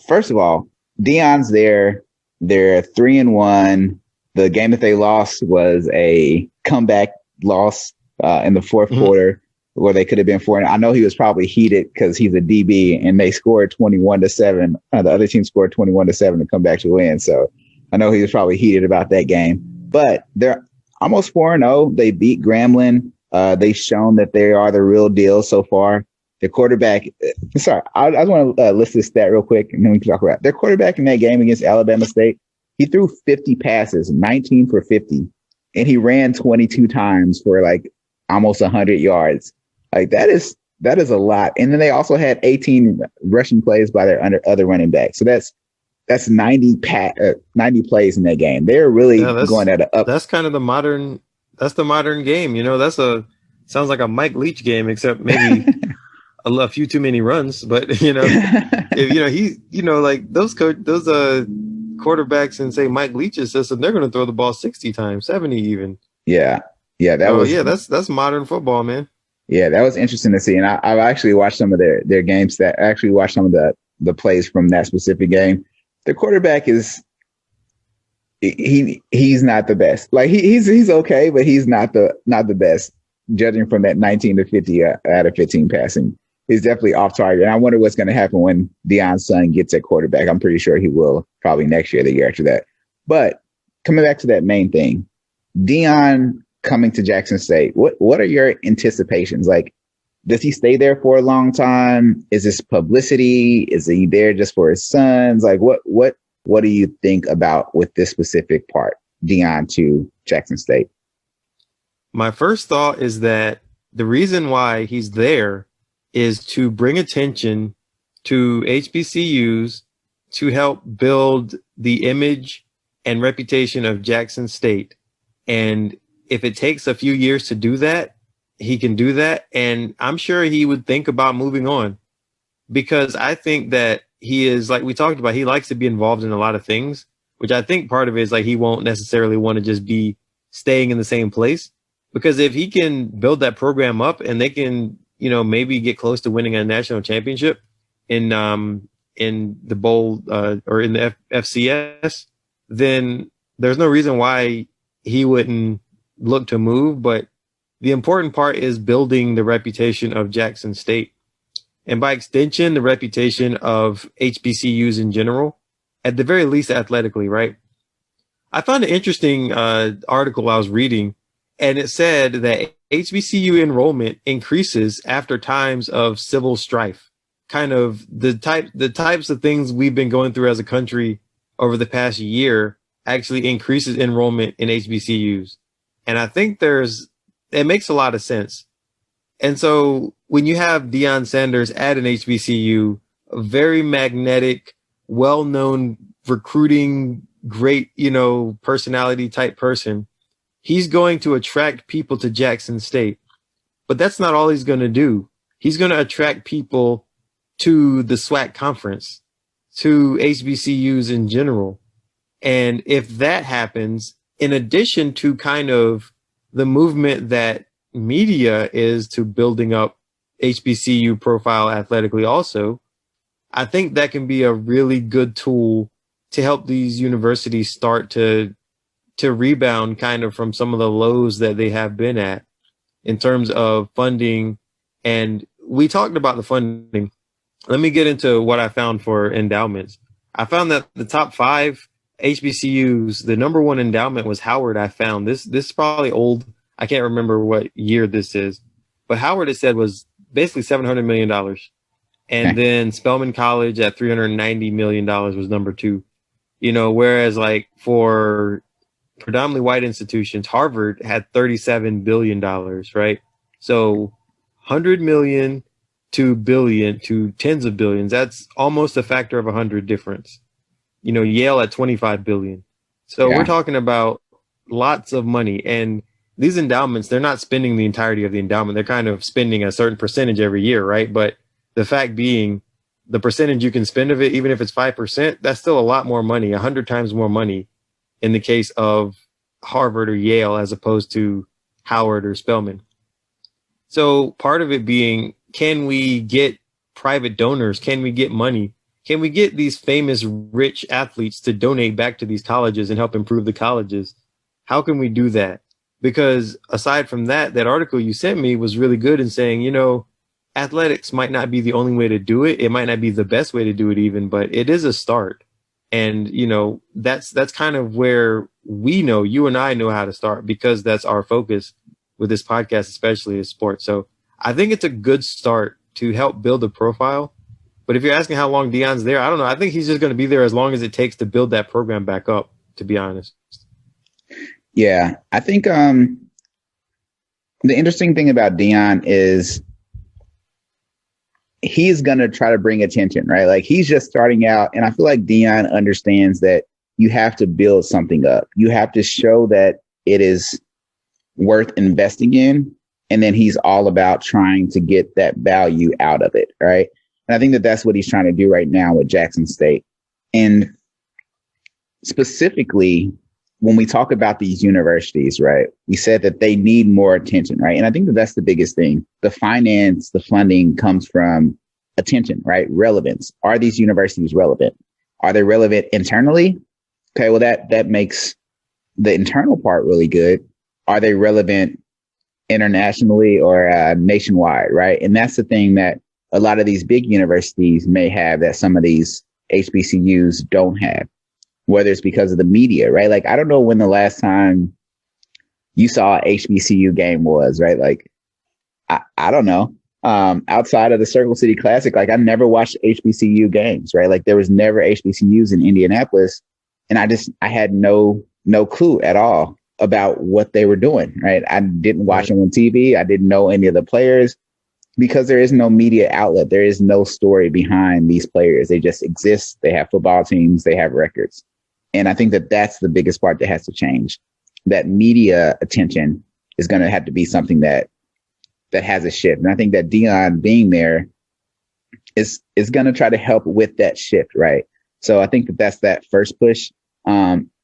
first of all, Deion's there. They're 3-1. The game that they lost was a comeback loss in the fourth quarter, where they could have been 4. I know he was probably heated because he's a DB and they scored 21-7. The other team scored 21-7 to come back to win. So I know he was probably heated about that game. But they're almost 4-0. They beat Grambling. They've shown that they are the real deal so far. Their quarterback, I just want to list this stat real quick and then we can talk about it. Their quarterback in that game against Alabama State, he threw 50 passes, 19 for 50, and he ran 22 times for like almost 100 yards. Like that is a lot. And then they also had 18 rushing plays by their other running backs. So that's 90 plays in that game. They're really going at a up. That's kind of the modern game. You know, sounds like a Mike Leach game, except maybe a few too many runs. But you know, like those quarterbacks in say Mike Leach's system, they're going to throw the ball 60 times, 70 even. Yeah. That's modern football, man. Yeah, that was interesting to see. And I've actually watched some of their games. I actually watched some of the plays from that specific game. Their quarterback he's not the best. Like he's okay, but he's not the best. Judging from that 19 to 50 out of 15 passing, he's definitely off target. And I wonder what's going to happen when Deion's son gets at quarterback. I'm pretty sure he will probably next year, the year after that. But coming back to that main thing, Deion coming to Jackson State, what are your anticipations? Like, does he stay there for a long time? Is this publicity? Is he there just for his sons? Like, what do you think about with this specific part, Deion to Jackson State? My first thought is that the reason why he's there is to bring attention to HBCUs to help build the image and reputation of Jackson State. And if it takes a few years to do that, he can do that. And I'm sure he would think about moving on, because I think that he is, like we talked about, he likes to be involved in a lot of things, which I think part of it is like he won't necessarily want to just be staying in the same place. Because if he can build that program up and they can, maybe get close to winning a national championship in the bowl or in the FCS, then there's no reason why he wouldn't look to move. But the important part is building the reputation of Jackson State, and by extension, the reputation of HBCUs in general, at the very least athletically, right? I found an interesting article I was reading, and it said that HBCU enrollment increases after times of civil strife, kind of the types of things we've been going through as a country over the past year actually increases enrollment in HBCUs. And I think it makes a lot of sense. And so when you have Deion Sanders at an HBCU, a very magnetic, well-known, recruiting, great, personality type person, he's going to attract people to Jackson State. But that's not all he's going to do. He's going to attract people to the SWAC conference, to HBCUs in general. And if that happens, in addition to kind of the movement that media is to building up HBCU profile athletically also, I think that can be a really good tool to help these universities start to rebound kind of from some of the lows that they have been at in terms of funding. And we talked about the funding. Let me get into what I found for endowments. I found that the top 5 HBCUs, the number one endowment was Howard. I found this is probably old. I can't remember what year this is, but Howard, it said, was basically $700 million. And then Spelman College at $390 million was number 2. Whereas like for predominantly white institutions, Harvard had $37 billion, right? So 100 million to billion to tens of billions, that's almost a factor of 100 difference. Yale at 25 billion. So we're talking about lots of money. And these endowments, they're not spending the entirety of the endowment. They're kind of spending a certain percentage every year, right? But the fact being, the percentage you can spend of it, even if it's 5%, that's still a lot more money, 100 times more money in the case of Harvard or Yale as opposed to Howard or Spelman. So part of it being, can we get private donors? Can we get money? Can we get these famous rich athletes to donate back to these colleges and help improve the colleges? How can we do that? Because aside from that article you sent me was really good in saying, athletics might not be the only way to do it. It might not be the best way to do it even, but it is a start. And, that's kind of where we know, you and I know how to start, because that's our focus with this podcast, especially is sports. So I think it's a good start to help build a profile. But if you're asking how long Deion's there, I don't know. I think he's just going to be there as long as it takes to build that program back up, to be honest. Yeah, I think the interesting thing about Deion is he's going to try to bring attention, right? Like, he's just starting out. And I feel like Deion understands that you have to build something up. You have to show that it is worth investing in. And then he's all about trying to get that value out of it, right? And I think that that's what he's trying to do right now with Jackson State. And specifically, when we talk about these universities, right, we said that they need more attention, right? And I think that that's the biggest thing. The finance, the funding comes from attention, right? Relevance. Are these universities relevant? Are they relevant internally? Okay, well, that makes the internal part really good. Are they relevant internationally or nationwide, right? And that's the thing that a lot of these big universities may have that some of these HBCUs don't have, whether it's because of the media, right? Like, I don't know when the last time you saw an HBCU game was, right? Like, I don't know. Outside of the Circle City Classic, like, I never watched HBCU games, right? Like, there was never HBCUs in Indianapolis. And I had no clue at all about what they were doing, right? I didn't watch them on TV. I didn't know any of the players because there is no media outlet. There is no story behind these players. They just exist. They have football teams. They have records. And I think that that's the biggest part that has to change. That media attention is going to have to be something that has a shift. And I think that Deion being there is going to try to help with that shift, right? So I think that that's that first push.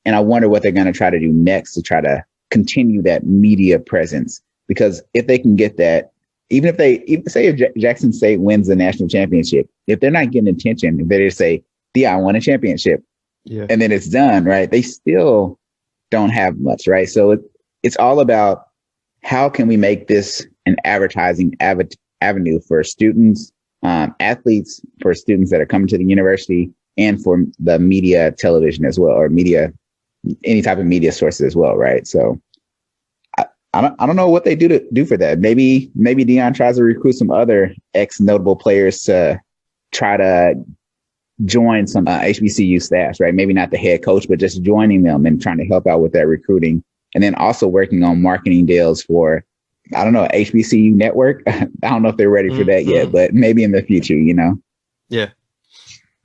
And I wonder what they're going to try to do next to try to continue that media presence. Because if they can get that, even if Jackson State wins the national championship, if they're not getting attention, if they just say, Deion won a championship, and then it's done, right? They still don't have much, right? So it's all about how can we make this an advertising avenue for students, athletes, for students that are coming to the university, and for the media, television as well, or media, any type of media sources as well, right? So I don't know what they do for that. Maybe Deion tries to recruit some other ex-notable players to try to join some HBCU staffs, right? Maybe not the head coach, but just joining them and trying to help out with that recruiting. And then also working on marketing deals for, I don't know, HBCU network. I don't know if they're ready for that yet, but maybe in the future, Yeah.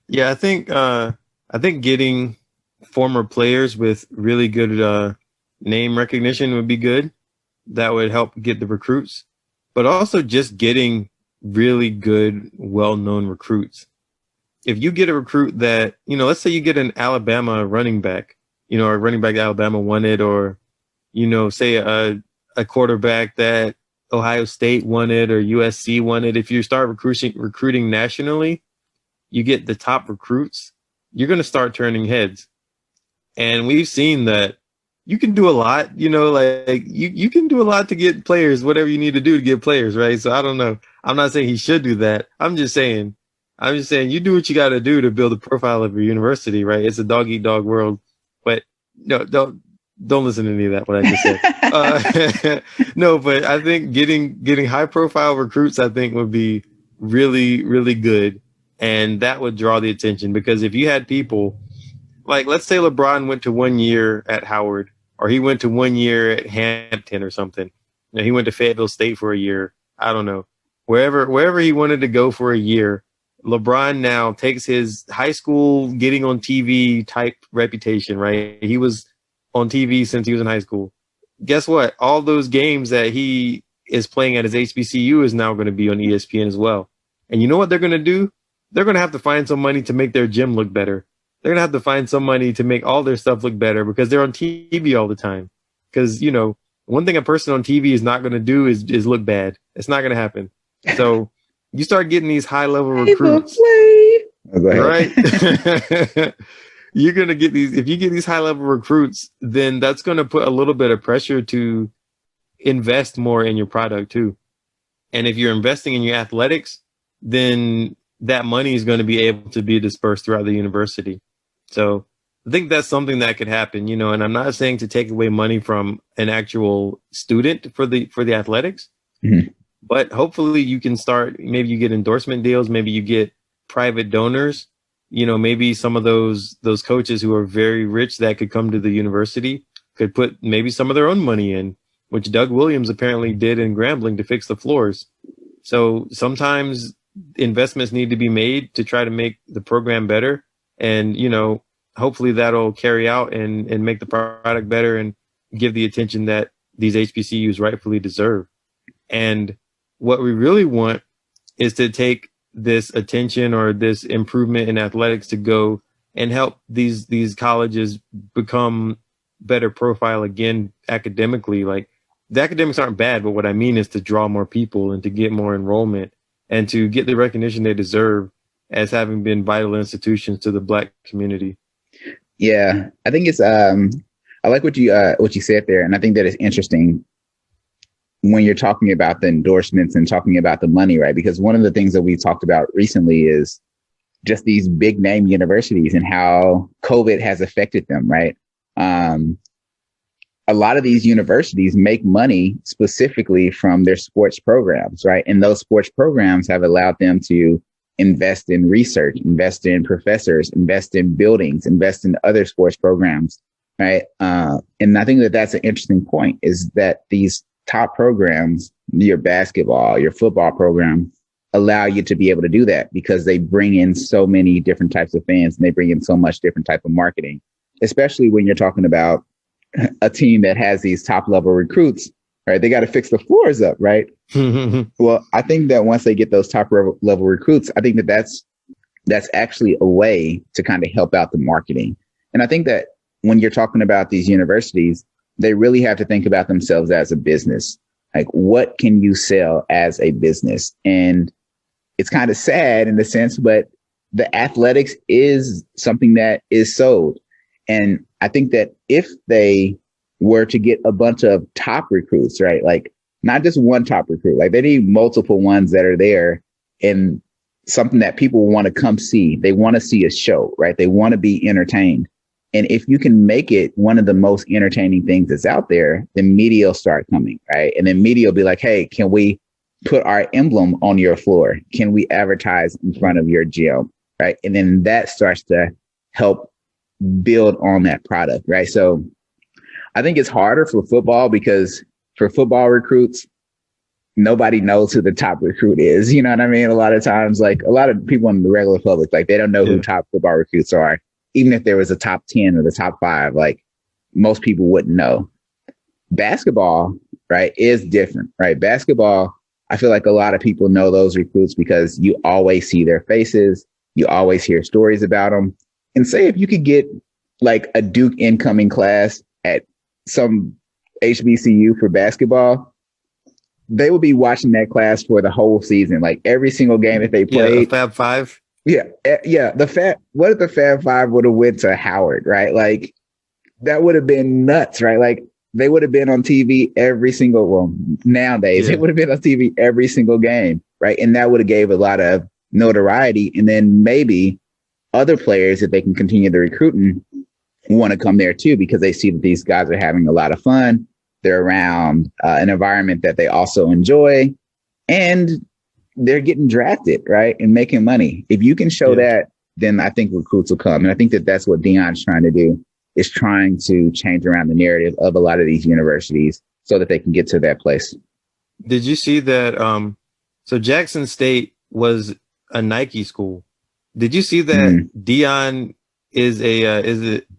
Yeah, I think getting former players with really good name recognition would be good. That would help get the recruits, but also just getting really good, well-known recruits. If you get a recruit that, let's say you get an Alabama running back, a running back that Alabama wanted, or, say a quarterback that Ohio State won it or USC won it. If you start recruiting nationally, you get the top recruits, you're going to start turning heads. And we've seen that you can do a lot, like you can do a lot to get players, whatever you need to do to get players, right? So I don't know. I'm not saying he should do that. I'm just saying you do what you got to do to build a profile of your university, right? It's a dog eat dog world, but no, don't listen to any of that, what I just said. No, but I think getting high profile recruits, I think would be really, really good. And that would draw the attention, because if you had people like, let's say LeBron went to 1 year at Howard, or he went to 1 year at Hampton or something. He went to Fayetteville State for a year. I don't know. Wherever he wanted to go for a year, LeBron now takes his high school getting on TV type reputation, right? He was on TV since he was in high school. Guess what? All those games that he is playing at his HBCU is now going to be on ESPN as well. And you know what they're going to do? They're going to have to find some money to make their gym look better. They're going to have to find some money to make all their stuff look better, because they're on TV all the time. Because, one thing a person on TV is not going to do is look bad. It's not going to happen. So you start getting these high level recruits, right? You're going to get if you get these high level recruits, then that's going to put a little bit of pressure to invest more in your product too. And if you're investing in your athletics, then that money is going to be able to be dispersed throughout the university. So I think that's something that could happen, and I'm not saying to take away money from an actual student for the athletics, but hopefully you can start, maybe you get endorsement deals, maybe you get private donors, maybe some of those coaches who are very rich that could come to the university could put maybe some of their own money in, which Doug Williams apparently did in Grambling to fix the floors. So sometimes investments need to be made to try to make the program better. And, hopefully that'll carry out and make the product better and give the attention that these HBCUs rightfully deserve. And what we really want is to take this attention or this improvement in athletics to go and help these colleges become better profile again academically. Like, the academics aren't bad, but what I mean is to draw more people and to get more enrollment and to get the recognition they deserve as having been vital institutions to the Black community. Yeah, I think it's I like what you said there, and I think that it's interesting when you're talking about the endorsements and talking about the money, right? Because one of the things that we talked about recently is just these big name universities and how COVID has affected them, right? A lot of these universities make money specifically from their sports programs, right? And those sports programs have allowed them to invest in research, invest in professors, invest in buildings, invest in other sports programs, right? And I think that that's an interesting point, is that these top programs, your basketball, your football program, allow you to be able to do that because they bring in so many different types of fans and they bring in so much different type of marketing, especially when you're talking about a team that has these top level recruits, right? They got to fix the floors up, right? Well, I think that once they get those top level recruits, I think that that's actually a way to kind of help out the marketing. And I think that when you're talking about these universities, they really have to think about themselves as a business. Like, what can you sell as a business? And it's kind of sad in the sense, but the athletics is something that is sold. And I think that if they were to get a bunch of top recruits, right? Like, not just one top recruit, like they need multiple ones that are there and something that people want to come see. They want to see a show, right? They want to be entertained. And if you can make it one of the most entertaining things that's out there, then media will start coming, right? And then media will be like, hey, can we put our emblem on your floor? Can we advertise in front of your gym, right? And then that starts to help build on that product, right? So I think it's harder for football because for football recruits, nobody knows who the top recruit is. You know what I mean? A lot of times, like a lot of people in the regular public, like they don't know who top football recruits are. Even if there was a top 10 or the top 5, like most people wouldn't know. Basketball, right, is different, right? Basketball, I feel like a lot of people know those recruits because you always see their faces. You always hear stories about them. And say if you could get like a Duke incoming class at some HBCU for basketball, they would be watching that class for the whole season, like every single game that they played. Yeah, the Fab Five. Yeah. What if the Fab Five would have went to Howard, right? Like that would have been nuts, right? Like they would have been on TV nowadays it would have been on TV every single game, right? And that would have gave a lot of notoriety. And then maybe other players that they can continue the recruiting want to come there too, because they see that these guys are having a lot of fun. They're around an environment that they also enjoy, and they're getting drafted, right? And making money. If you can show that, then I think recruits will come. And I think that that's what Deion's trying to do, is trying to change around the narrative of a lot of these universities so that they can get to that place. Did you see that? So Jackson State was a Nike school. Did you see that Deion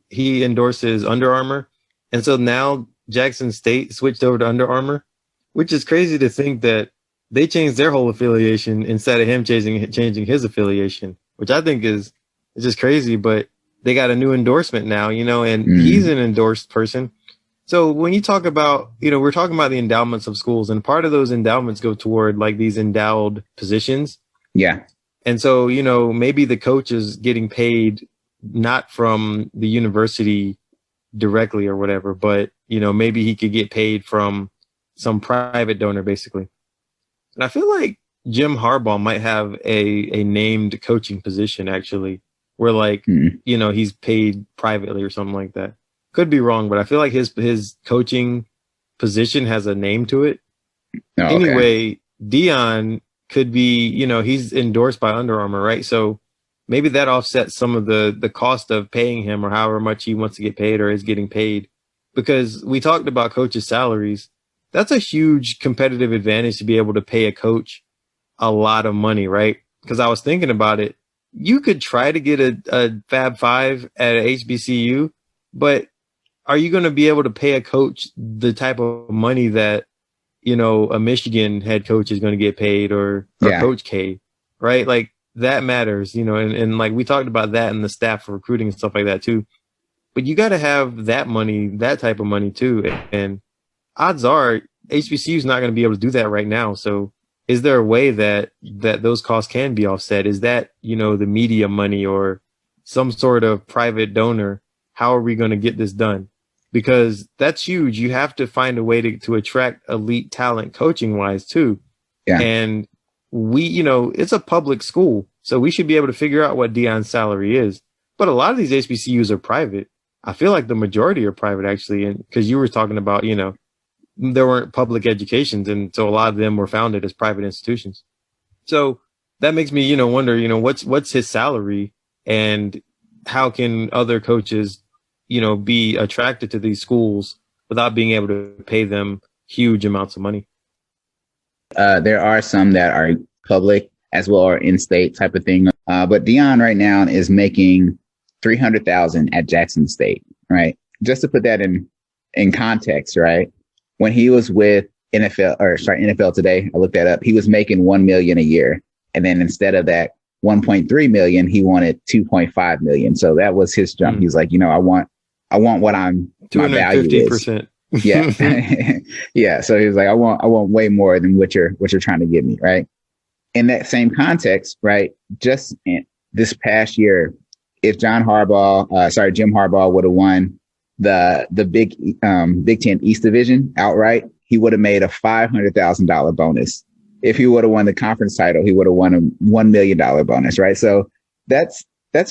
he endorses Under Armour? And so now Jackson State switched over to Under Armour, which is crazy to think that they changed their whole affiliation instead of him changing his affiliation, which I think is just crazy. But they got a new endorsement now, and he's an endorsed person. So when you talk about, we're talking about the endowments of schools, and part of those endowments go toward like these endowed positions. Yeah. And so, maybe the coach is getting paid not from the university directly or whatever, but, maybe he could get paid from some private donor, basically. And I feel like Jim Harbaugh might have a named coaching position, actually, where like, he's paid privately or something like that. Could be wrong, but I feel like his coaching position has a name to it. Oh, okay. Anyway, Deion could be, he's endorsed by Under Armour, right? So maybe that offsets some of the cost of paying him, or however much he wants to get paid or is getting paid. Because we talked about coaches' salaries. That's a huge competitive advantage to be able to pay a coach a lot of money, right? Because I was thinking about it. You could try to get a Fab Five at a HBCU, but are you going to be able to pay a coach the type of money that, a Michigan head coach is going to get paid, or Coach K, right? Like that matters, and like we talked about that in the staff for recruiting and stuff like that too. But you got to have that money, that type of money too. And odds are HBCU is not going to be able to do that right now. So is there a way that those costs can be offset? Is that, the media money or some sort of private donor? How are we going to get this done? Because that's huge. You have to find a way to attract elite talent coaching wise too. Yeah. And it's a public school, so we should be able to figure out what Deion's salary is. But a lot of these HBCUs are private. I feel like the majority are private, actually. And because you were talking about, there weren't public educations, and so a lot of them were founded as private institutions. So that makes me, wonder, what's his salary, and how can other coaches, be attracted to these schools without being able to pay them huge amounts of money? There are some that are public as well, or in-state type of thing. But Deion right now is making $300,000 at Jackson State, right? Just to put that in context, right? When he was with NFL Today, I looked that up. He was making $1 million a year, and then instead of that $1.3 million, he wanted $2.5 million. So that was his jump. He's like, I want what my value is. Yeah, yeah. So he was like, I want way more than what you're trying to give me, right? In that same context, right? Just this past year, if Jim Harbaugh would have won the Big Ten East Division outright, he would have made a $500,000 bonus. If he would have won the conference title, he would have won a $1 million bonus, right? So that's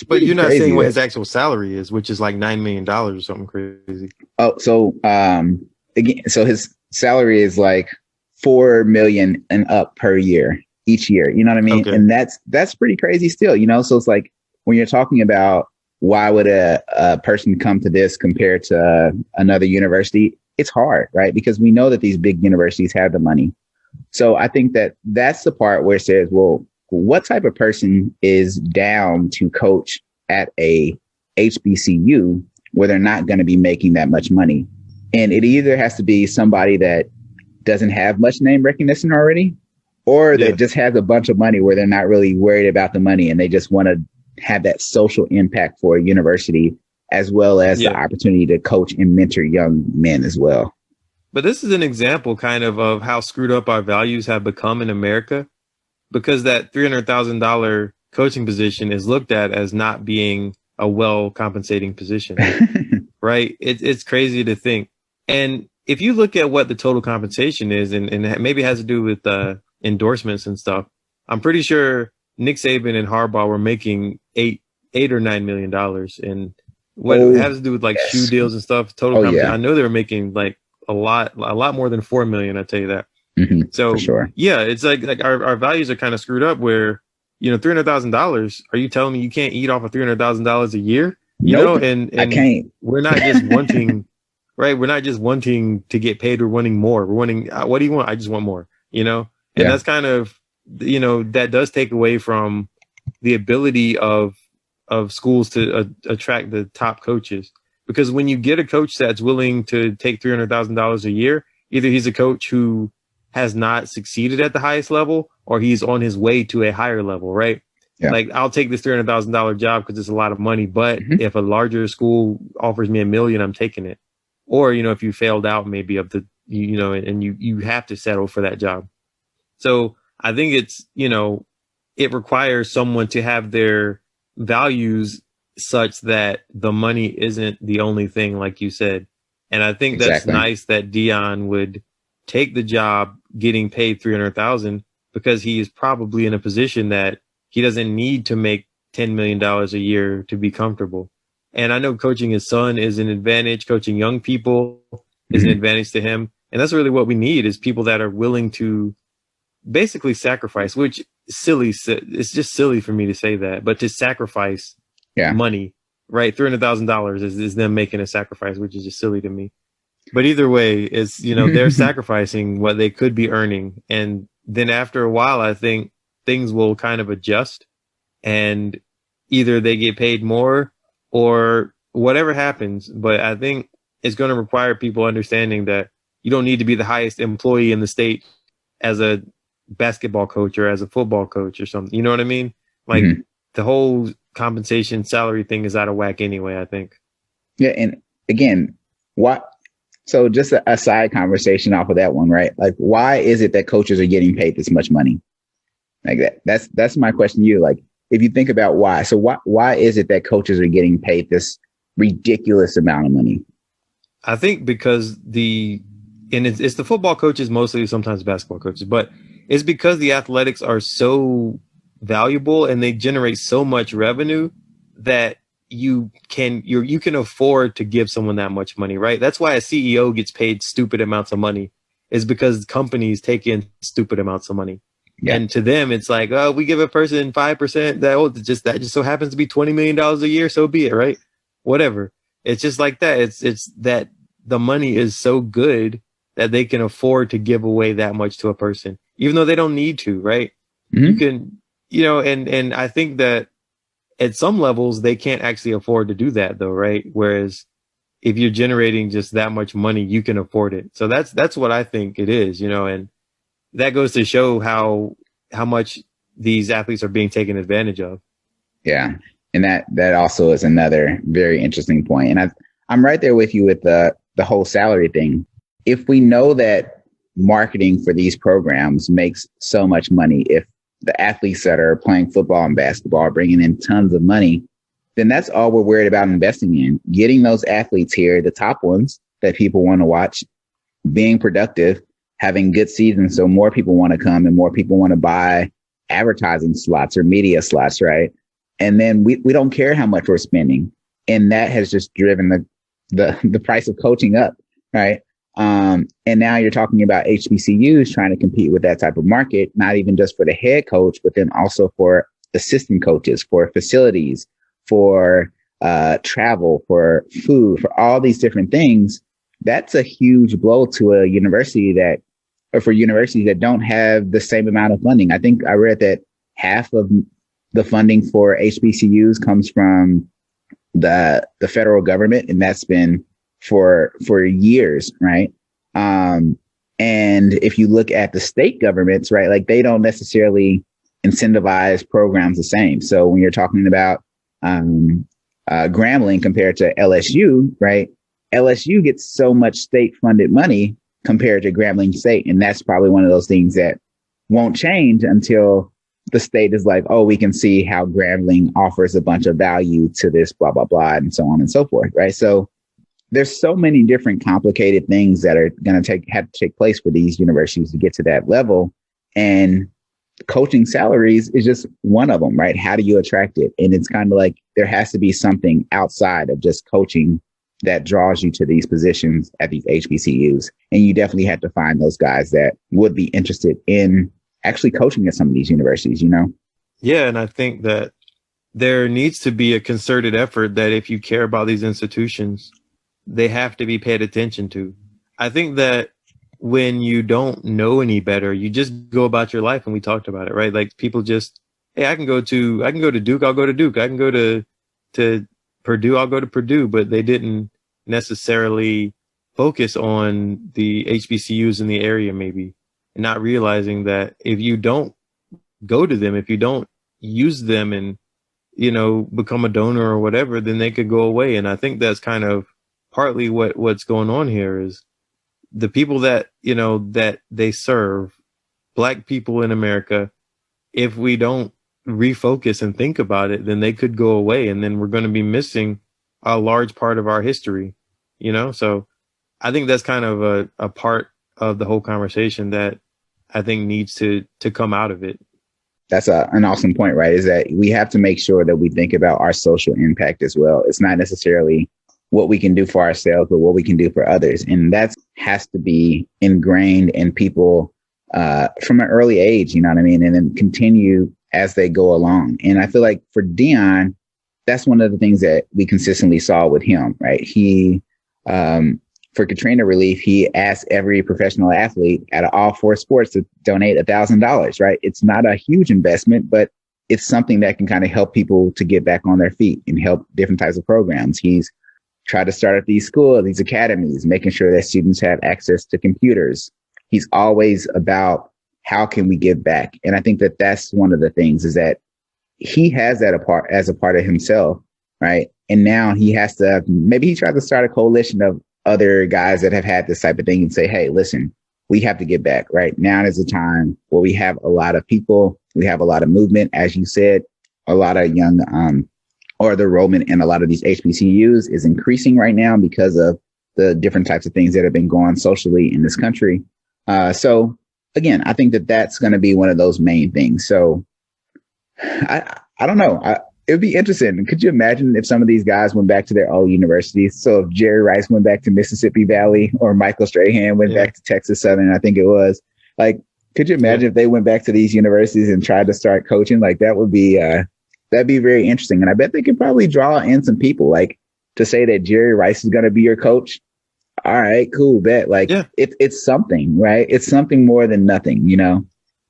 but you're not saying what his actual salary is, which is like $9 million or something crazy. Oh, so again, so his salary is like $4 million and up per year each year. You know what I mean? Okay. And that's pretty crazy still. So it's like when you're talking about why would a person come to this compared to another university, it's hard, right? Because we know that these big universities have the money. So I think that's the part where it says, well, what type of person is down to coach at a HBCU where they're not going to be making that much money? And it either has to be somebody that doesn't have much name recognition already, or that just has a bunch of money where they're not really worried about the money and they just want to have that social impact for a university, as well as the opportunity to coach and mentor young men as well. But this is an example kind of how screwed up our values have become in America, because that $300,000 coaching position is looked at as not being a well compensating position, right? It's crazy to think. And if you look at what the total compensation is, and maybe it has to do with endorsements and stuff, I'm pretty sure Nick Saban and Harbaugh were making $8 or $9 million. And what it has to do with like shoe deals and stuff, total compensation. I know they were making like a lot more than 4 million. I'll tell you that. So for sure. Yeah, it's like our values are kind of screwed up where, $300,000. Are you telling me you can't eat off of $300,000 a year? Nope, and I can't. We're not just wanting, right? We're not just wanting to get paid. We're wanting more. We're wanting, what do you want? I just want more, and that's kind of, that does take away from the ability of schools to attract the top coaches. Because when you get a coach that's willing to take $300,000 a year, either he's a coach who has not succeeded at the highest level, or he's on his way to a higher level, right? Yeah. Like, I'll take this $300,000 job because it's a lot of money, but if a larger school offers me $1 million, I'm taking it. Or, if you failed out maybe of the, and you have to settle for that job. So I think it's, it requires someone to have their values such that the money isn't the only thing, like you said. And I think that's nice that Deion would take the job getting paid $300,000, because he is probably in a position that he doesn't need to make $10 million a year to be comfortable. And I know coaching his son is an advantage. Coaching young people is an advantage to him. And that's really what we need, is people that are willing to basically sacrifice, which silly. It's just silly for me to say that, but to sacrifice money, right? $300,000 is them making a sacrifice, which is just silly to me. But either way, it's, they're sacrificing what they could be earning. And then after a while, I think things will kind of adjust, and either they get paid more or whatever happens. But I think it's going to require people understanding that you don't need to be the highest employee in the state as a basketball coach or as a football coach or something. You know what I mean? Like the whole compensation salary thing is out of whack anyway, I think. Yeah. And again, so just a side conversation off of that one, right? Like, why is it that coaches are getting paid this much money? Like that's my question to you. Like, if you think about why, so why is it that coaches are getting paid this ridiculous amount of money? I think because it's the football coaches, mostly, sometimes basketball coaches, but it's because the athletics are so valuable and they generate so much revenue that you can afford to give someone that much money, right? That's why a CEO gets paid stupid amounts of money, is because companies take in stupid amounts of money. Yeah. And to them, it's like, oh, we give a person 5%. That just so happens to be $20 million a year. So be it, right? Whatever. It's just like that. It's that the money is so good that they can afford to give away that much to a person, even though they don't need to, right? You can, and I think that at some levels they can't actually afford to do that though, right? Whereas if you're generating just that much money, you can afford it. So that's what I think it is, and that goes to show how much these athletes are being taken advantage of. Yeah. And that also is another very interesting point. And I'm right there with you with the whole salary thing. If we know that marketing for these programs makes so much money, if the athletes that are playing football and basketball are bringing in tons of money, then that's all we're worried about investing in. Getting those athletes here, the top ones that people want to watch, being productive, having good seasons, so more people want to come and more people want to buy advertising slots or media slots, right? And then we don't care how much we're spending. And that has just driven the price of coaching up, right? And now you're talking about HBCUs trying to compete with that type of market, not even just for the head coach, but then also for assistant coaches, for facilities, for travel, for food, for all these different things. That's a huge blow to a university for universities that don't have the same amount of funding. I think I read that half of the funding for HBCUs comes from the federal government, and that's been for years, right? And if you look at the state governments, right, like they don't necessarily incentivize programs the same. So when you're talking about Grambling compared to LSU, right, LSU gets so much state funded money compared to Grambling State. And that's probably one of those things that won't change until the state is like, oh, we can see how Grambling offers a bunch of value to this, blah, blah, blah, and so on and so forth. Right. So there's so many different complicated things that are going to have to take place for these universities to get to that level. And coaching salaries is just one of them, right? How do you attract it? And it's kind of like there has to be something outside of just coaching that draws you to these positions at these HBCUs. And you definitely have to find those guys that would be interested in actually coaching at some of these universities, you know? Yeah. And I think that there needs to be a concerted effort that if you care about these institutions, they have to be paid attention to. I think that when you don't know any better, you just go about your life. And we talked about it, right? Like people just, hey, I can go to Duke. I'll go to Duke. I can go to Purdue. I'll go to Purdue. But they didn't necessarily focus on the HBCUs in the area, maybe, and not realizing that if you don't go to them, if you don't use them and, you know, become a donor or whatever, then they could go away. And I think that's kind of partly what's going on here is the people that, you know, that they serve, Black people in America, if we don't refocus and think about it, then they could go away. And then we're going to be missing a large part of our history, you know? So I think that's kind of a part of the whole conversation that I think needs to come out of it. That's an awesome point, right? Is that we have to make sure that we think about our social impact as well. It's not necessarily what we can do for ourselves, but what we can do for others. And that has to be ingrained in people from an early age, you know what I mean? And then continue as they go along. And I feel like for Deion, that's one of the things that we consistently saw with him, right? He, for Katrina relief, he asked every professional athlete out of all 4 sports to donate $1,000, right? It's not a huge investment, but it's something that can kind of help people to get back on their feet and help different types of programs. He's tried to start up these schools, these academies, making sure that students have access to computers. He's always about how can we give back? And I think that that's one of the things is that he has that as a part of himself, right? And now he has to, maybe he tried to start a coalition of other guys that have had this type of thing and say, hey, listen, we have to get back, right? Now is a time where we have a lot of people, we have a lot of movement, as you said, a lot of young, or the enrollment in a lot of these HBCUs is increasing right now because of the different types of things that have been going on socially in this country. So again, I think that that's going to be one of those main things. So I don't know. It would be interesting. Could you imagine if some of these guys went back to their old universities? So if Jerry Rice went back to Mississippi Valley or Michael Strahan went back to Texas Southern, I think it was, like, could you imagine if they went back to these universities and tried to start coaching? Like that would be, that'd be very interesting. And I bet they could probably draw in some people, like to say that Jerry Rice is going to be your coach. All right, cool. Bet. Like it's something, right? It's something more than nothing, you know?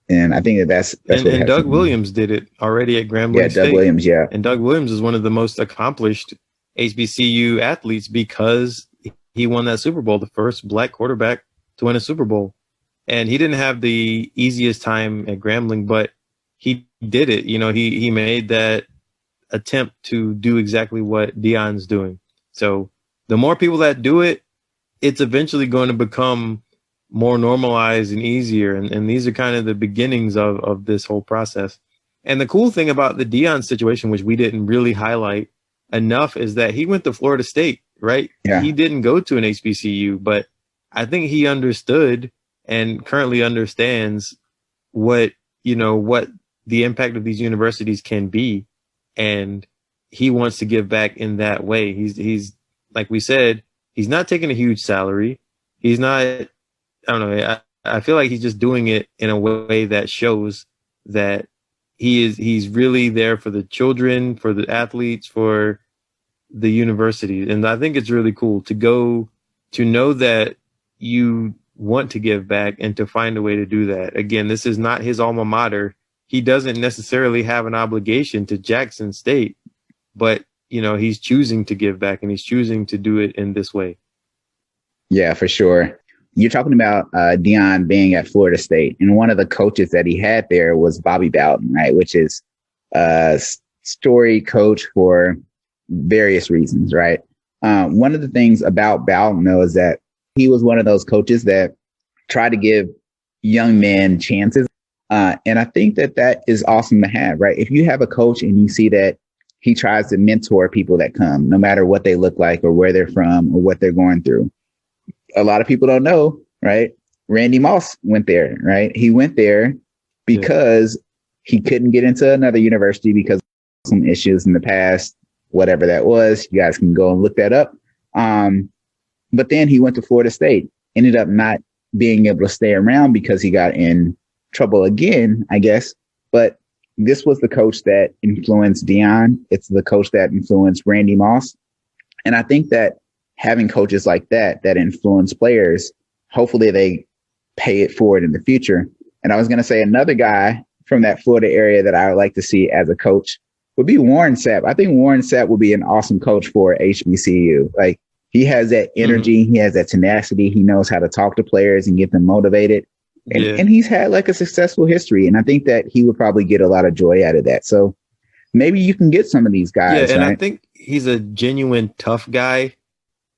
And I think that's and Doug Williams did it already at Grambling State. Doug Williams, And Doug Williams is one of the most accomplished HBCU athletes because he won that Super Bowl, the first Black quarterback to win a Super Bowl. And he didn't have the easiest time at Grambling, but he did it. You know, he made that attempt to do exactly what Deion's doing. So the more people that do it, it's eventually going to become more normalized and easier. And these are kind of the beginnings of this whole process. And the cool thing about the Deion situation, which we didn't really highlight enough, is that he went to Florida State, right? Yeah. He didn't go to an HBCU, but I think he understood and currently understands what the impact of these universities can be. And he wants to give back in that way. He's like we said, he's not taking a huge salary. He's not, I don't know. I feel like he's just doing it in a way that shows that he's really there for the children, for the athletes, for the university. And I think it's really cool to know that you want to give back and to find a way to do that. Again, this is not his alma mater. He doesn't necessarily have an obligation to Jackson State, but you know, he's choosing to give back and he's choosing to do it in this way. Yeah, for sure. You're talking about Deion being at Florida State, and one of the coaches that he had there was Bobby Bowden, right? Which is a story coach for various reasons, right? One of the things about Bowden, though, is that he was one of those coaches that try to give young men chances. And I think that is awesome to have, right? If you have a coach and you see that he tries to mentor people that come, no matter what they look like or where they're from or what they're going through. A lot of people don't know, right? Randy Moss went there, right? He went there because he couldn't get into another university because of some issues in the past, whatever that was. You guys can go and look that up. But then he went to Florida State, ended up not being able to stay around because he got in trouble again, I guess. But this was the coach that influenced Deion. It's the coach that influenced Randy Moss. And I think that having coaches like that influence players, hopefully they pay it forward in the future. And I was going to say another guy from that Florida area that I would like to see as a coach would be Warren Sapp. I think Warren Sapp would be an awesome coach for HBCU. Like, he has that energy. He has that tenacity. He knows how to talk to players and get them motivated. And he's had like a successful history. And I think that he would probably get a lot of joy out of that. So maybe you can get some of these guys. Yeah, and right? I think he's a genuine tough guy.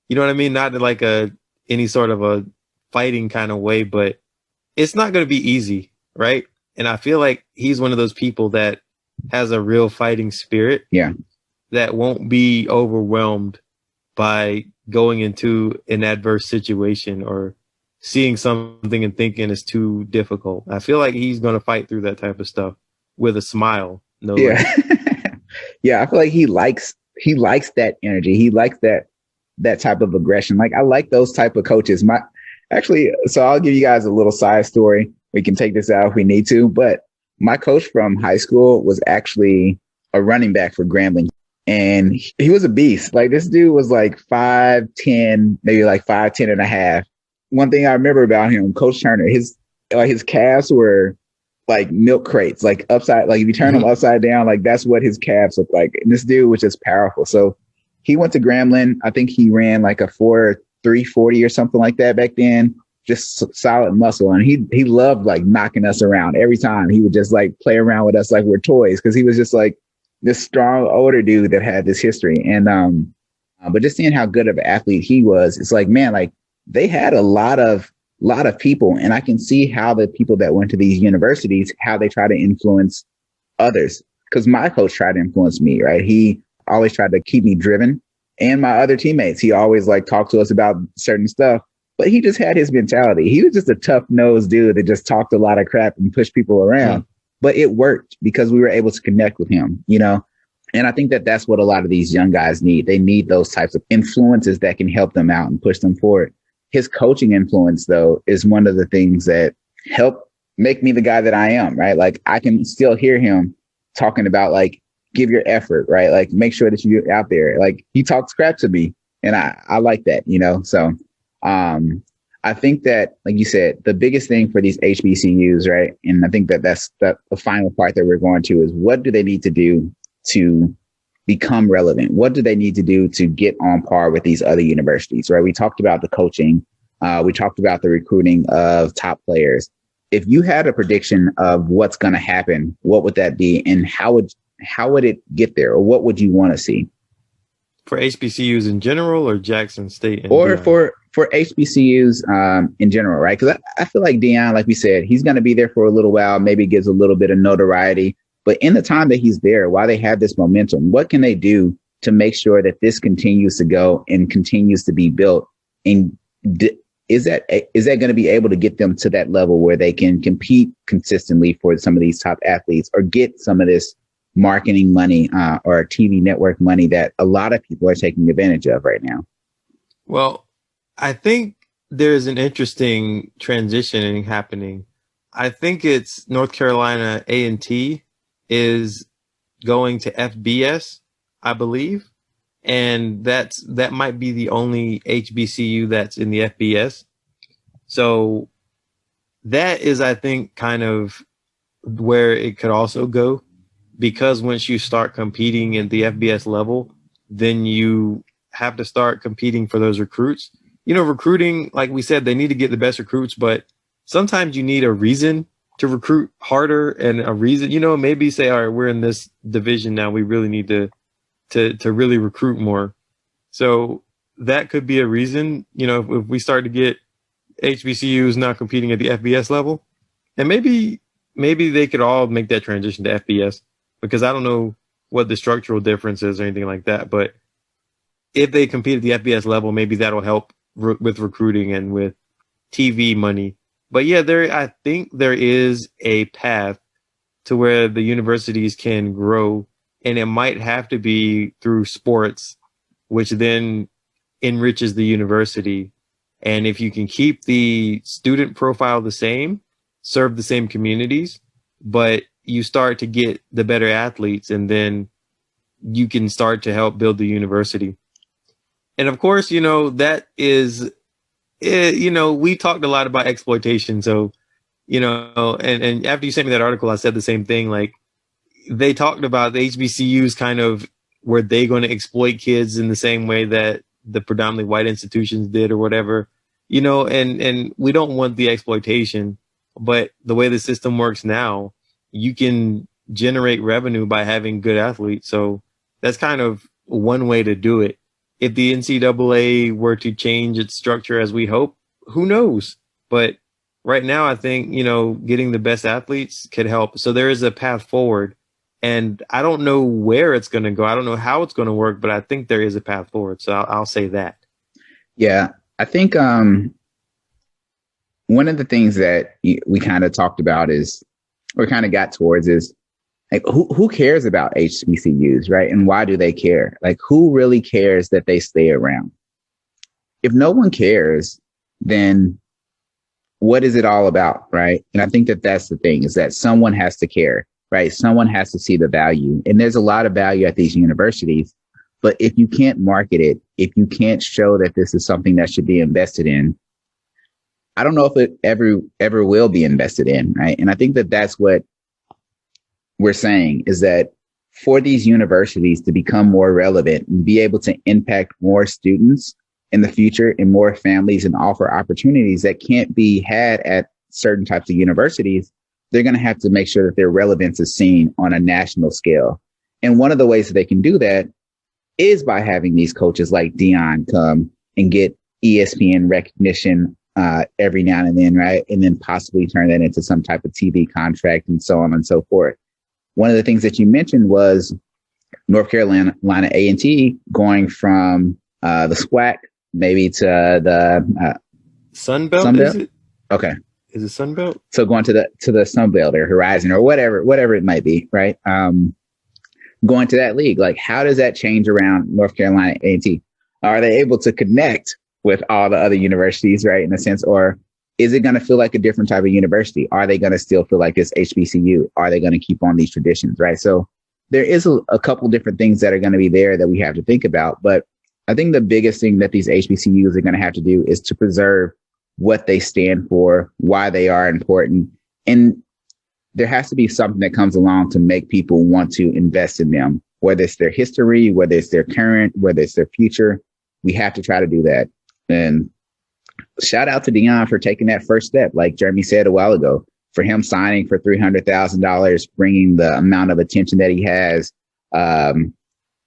You know what I mean? Not in like any sort of a fighting kind of way, but it's not going to be easy, right? And I feel like he's one of those people that has a real fighting spirit. Yeah. That won't be overwhelmed by going into an adverse situation or seeing something and thinking it's too difficult. I feel like he's going to fight through that type of stuff with a smile. No. Yeah. Yeah. I feel like he likes that energy. He likes that type of aggression. Like, I like those type of coaches. So I'll give you guys a little side story. We can take this out if we need to, but my coach from high school was actually a running back for Grambling. And he was a beast. Like, this dude was like 5'10", maybe like 5'10 and a half. One thing I remember about him, Coach Turner, his calves were like milk crates, like upside, like if you turn them upside down, like that's what his calves look like. And this dude was just powerful. So he went to Grambling. I think he ran like a 4.340 or something like that back then. Just solid muscle. And he loved like knocking us around every time. He would just like play around with us like we're toys, because he was just like this strong older dude that had this history. And but just seeing how good of an athlete he was, it's like, man, like they had a lot of people, and I can see how the people that went to these universities, how they try to influence others. Because my coach tried to influence me, right? He always tried to keep me driven, and my other teammates. He always like talked to us about certain stuff, but he just had his mentality. He was just a tough-nosed dude that just talked a lot of crap and pushed people around. But it worked because we were able to connect with him, you know? And I think that that's what a lot of these young guys need. They need those types of influences that can help them out and push them forward. His coaching influence, though, is one of the things that helped make me the guy that I am, right? Like, I can still hear him talking about, like, give your effort, right? Like, make sure that you're out there. Like, he talks crap to me, and I like that, you know? So I think that, like you said, the biggest thing for these HBCUs, right? And I think that that's the final part that we're going to is, what do they need to do to become relevant? What do they need to do to get on par with these other universities, right? We talked about the coaching. We talked about the recruiting of top players. If you had a prediction of what's going to happen, what would that be? And how would it get there? Or what would you want to see? For HBCUs in general, or Jackson State? Or for HBCUs in general, right? Because I feel like Deion, like we said, he's going to be there for a little while, maybe gives a little bit of notoriety. But in the time that he's there, while they have this momentum, what can they do to make sure that this continues to go and continues to be built? And is that going to be able to get them to that level where they can compete consistently for some of these top athletes, or get some of this marketing money or TV network money that a lot of people are taking advantage of right now? Well, I think there's an interesting transition happening. I think it's North Carolina A&T is going to FBS, I believe. And that might be the only HBCU that's in the FBS. So that is, I think, kind of where it could also go, because once you start competing at the FBS level, then you have to start competing for those recruits. You know, recruiting, like we said, they need to get the best recruits, but sometimes you need a reason to recruit harder, and a reason, you know, maybe say, all right, we're in this division now, we really need to really recruit more. So that could be a reason, you know, if we start to get HBCUs not competing at the FBS level, and maybe they could all make that transition to FBS, because I don't know what the structural difference is or anything like that. But if they compete at the FBS level, maybe that'll help with recruiting and with TV money. But yeah, I think there is a path to where the universities can grow, and it might have to be through sports, which then enriches the university. And if you can keep the student profile the same, serve the same communities, but you start to get the better athletes, and then you can start to help build the university. And of course, that is, we talked a lot about exploitation. So, and after you sent me that article, I said the same thing. Like, they talked about the HBCUs kind of, were they going to exploit kids in the same way that the predominantly white institutions did or whatever, and we don't want the exploitation, but the way the system works now, you can generate revenue by having good athletes. So that's kind of one way to do it. If the NCAA were to change its structure as we hope, who knows? But right now, I think, getting the best athletes could help. So there is a path forward. And I don't know where it's going to go. I don't know how it's going to work, but I think there is a path forward. So I'll say that. Yeah, I think one of the things that we kind of talked about got towards is, like, who cares about HBCUs, right? And why do they care? Like, who really cares that they stay around? If no one cares, then what is it all about, right? And I think that that's the thing, is that someone has to care. Right. Someone has to see the value, and there's a lot of value at these universities. But if you can't market it, if you can't show that this is something that should be invested in, I don't know if it ever will be invested in. Right. And I think that that's what we're saying, is that for these universities to become more relevant and be able to impact more students in the future and more families and offer opportunities that can't be had at certain types of universities, they're going to have to make sure that their relevance is seen on a national scale. And one of the ways that they can do that is by having these coaches like Deion come and get ESPN recognition every now and then, right? And then possibly turn that into some type of TV contract and so on and so forth. One of the things that you mentioned was North Carolina A&T going from the SWAC maybe to the Sun Belt. Is it? Okay. Is it Sun Belt? So going to the Sun Belt or Horizon or whatever it might be, right? Going to that league, like, how does that change around North Carolina A&T? Are they able to connect with all the other universities, right, in a sense, or is it going to feel like a different type of university? Are they going to still feel like this HBCU? Are they going to keep on these traditions, right? So there is a couple different things that are going to be there that we have to think about. But I think the biggest thing that these HBCUs are going to have to do is to preserve what they stand for, why they are important. And there has to be something that comes along to make people want to invest in them, whether it's their history, whether it's their current, whether it's their future. We have to try to do that. And shout out to Deion for taking that first step. Like Jeremy said a while ago, for him signing for $300,000, bringing the amount of attention that he has,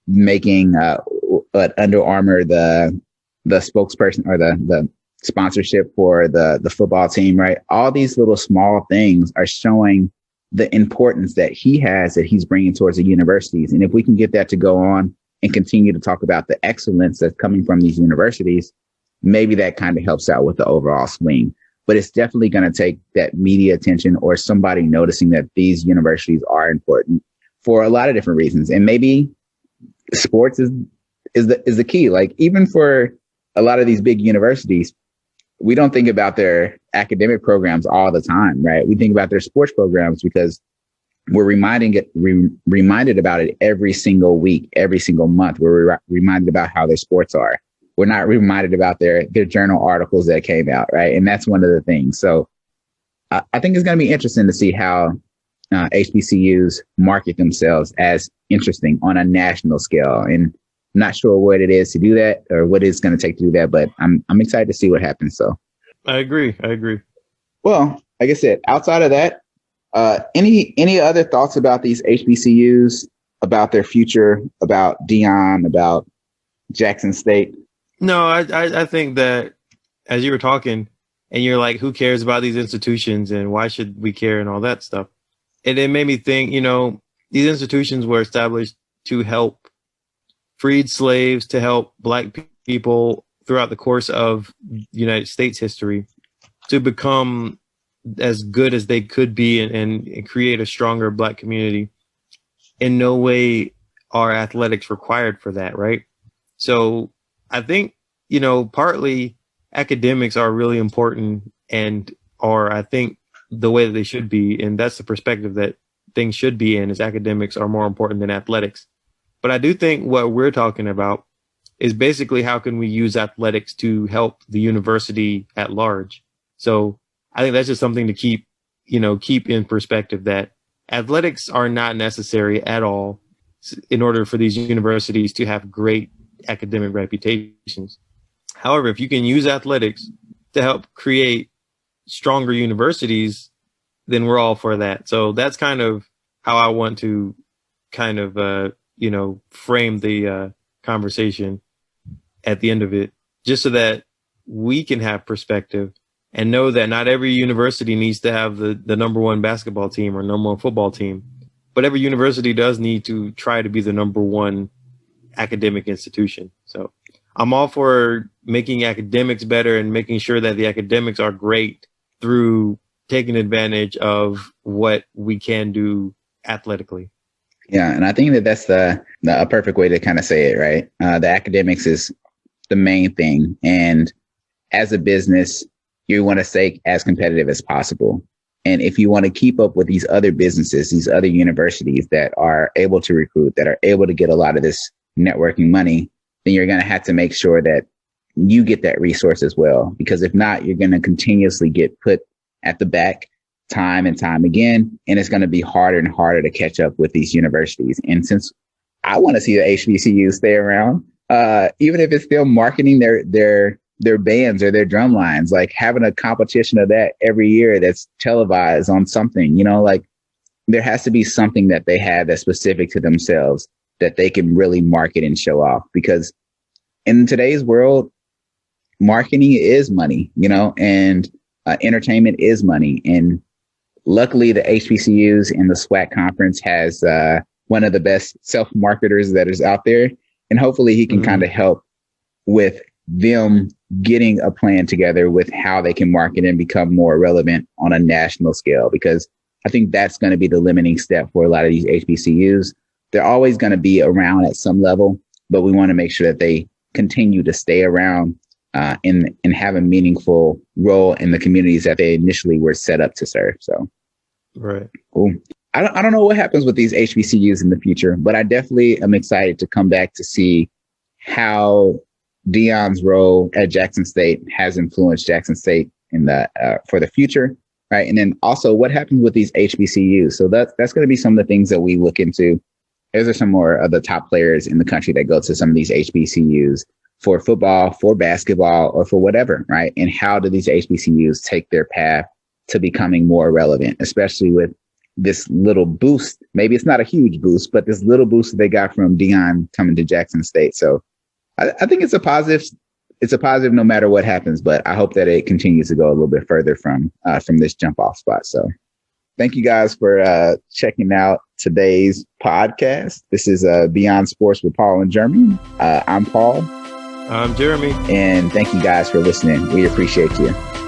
making Under Armour the spokesperson or the sponsorship for the football team, right? All these little small things are showing the importance that he has, that he's bringing towards the universities. And if we can get that to go on and continue to talk about the excellence that's coming from these universities, maybe that kind of helps out with the overall swing. But it's definitely going to take that media attention or somebody noticing that these universities are important for a lot of different reasons. And maybe sports is the key. Like, even for a lot of these big universities, we don't think about their academic programs all the time, right? We think about their sports programs because we're reminded about it every single week, every single month. We're reminded about how their sports are. We're not reminded about their journal articles that came out, right? And that's one of the things. So I think it's going to be interesting to see how HBCUs market themselves as interesting on a national scale. And I'm not sure what it is to do that or what it's going to take to do that, but I'm excited to see what happens. So I agree. Well, like I said, outside of that, any other thoughts about these HBCUs, about their future, about Deion, about Jackson State? No, I think that as you were talking, And you're like, who cares about these institutions and why should we care and all that stuff? And it made me think, these institutions were established to help freed slaves, to help Black people throughout the course of United States history to become as good as they could be and create a stronger Black community. In no way are athletics required for that, right? So I think, partly academics are really important and are, I think, the way that they should be. And that's the perspective that things should be in, is academics are more important than athletics. But I do think what we're talking about is basically how can we use athletics to help the university at large. So I think that's just something to keep in perspective, that athletics are not necessary at all in order for these universities to have great academic reputations. However, if you can use athletics to help create stronger universities, then we're all for that. So that's kind of how I want to frame the conversation at the end of it, just so that we can have perspective and know that not every university needs to have the number one basketball team or number one football team, but every university does need to try to be the number one academic institution. So I'm all for making academics better and making sure that the academics are great through taking advantage of what we can do athletically. Yeah, and I think that's a perfect way to kind of say it, right? The academics is the main thing. And as a business, you want to stay as competitive as possible. And if you want to keep up with these other businesses, these other universities that are able to recruit, that are able to get a lot of this networking money, then you're going to have to make sure that you get that resource as well. Because if not, you're going to continuously get put at the back time and time again. And it's going to be harder and harder to catch up with these universities. And since I want to see the HBCUs stay around, even if it's still marketing their bands or their drum lines, like having a competition of that every year that's televised on something, like there has to be something that they have that's specific to themselves that they can really market and show off. Because in today's world, marketing is money, and entertainment is money. And luckily, the HBCUs and the SWAC conference has one of the best self-marketers that is out there. And hopefully he can kind of help with them getting a plan together with how they can market and become more relevant on a national scale, because I think that's going to be the limiting step for a lot of these HBCUs. They're always going to be around at some level, but we want to make sure that they continue to stay around and have a meaningful role in the communities that they initially were set up to serve. So, right. Cool. I don't know what happens with these HBCUs in the future, but I definitely am excited to come back to see how Deion's role at Jackson State has influenced Jackson State in the for the future, right? And then also what happens with these HBCUs. So that's going to be some of the things that we look into. Those are some more of the top players in the country that go to some of these HBCUs for football, for basketball, or for whatever, right? And how do these HBCUs take their path to becoming more relevant, especially with this little boost? Maybe it's not a huge boost, but this little boost that they got from Deion coming to Jackson State. So I think it's a positive. It's a positive no matter what happens, but I hope that it continues to go a little bit further from this jump off spot. So thank you guys for checking out today's podcast. This is Beyond Sports with Paul and Jeremy. I'm Paul. I'm Jeremy. And thank you guys for listening. We appreciate you.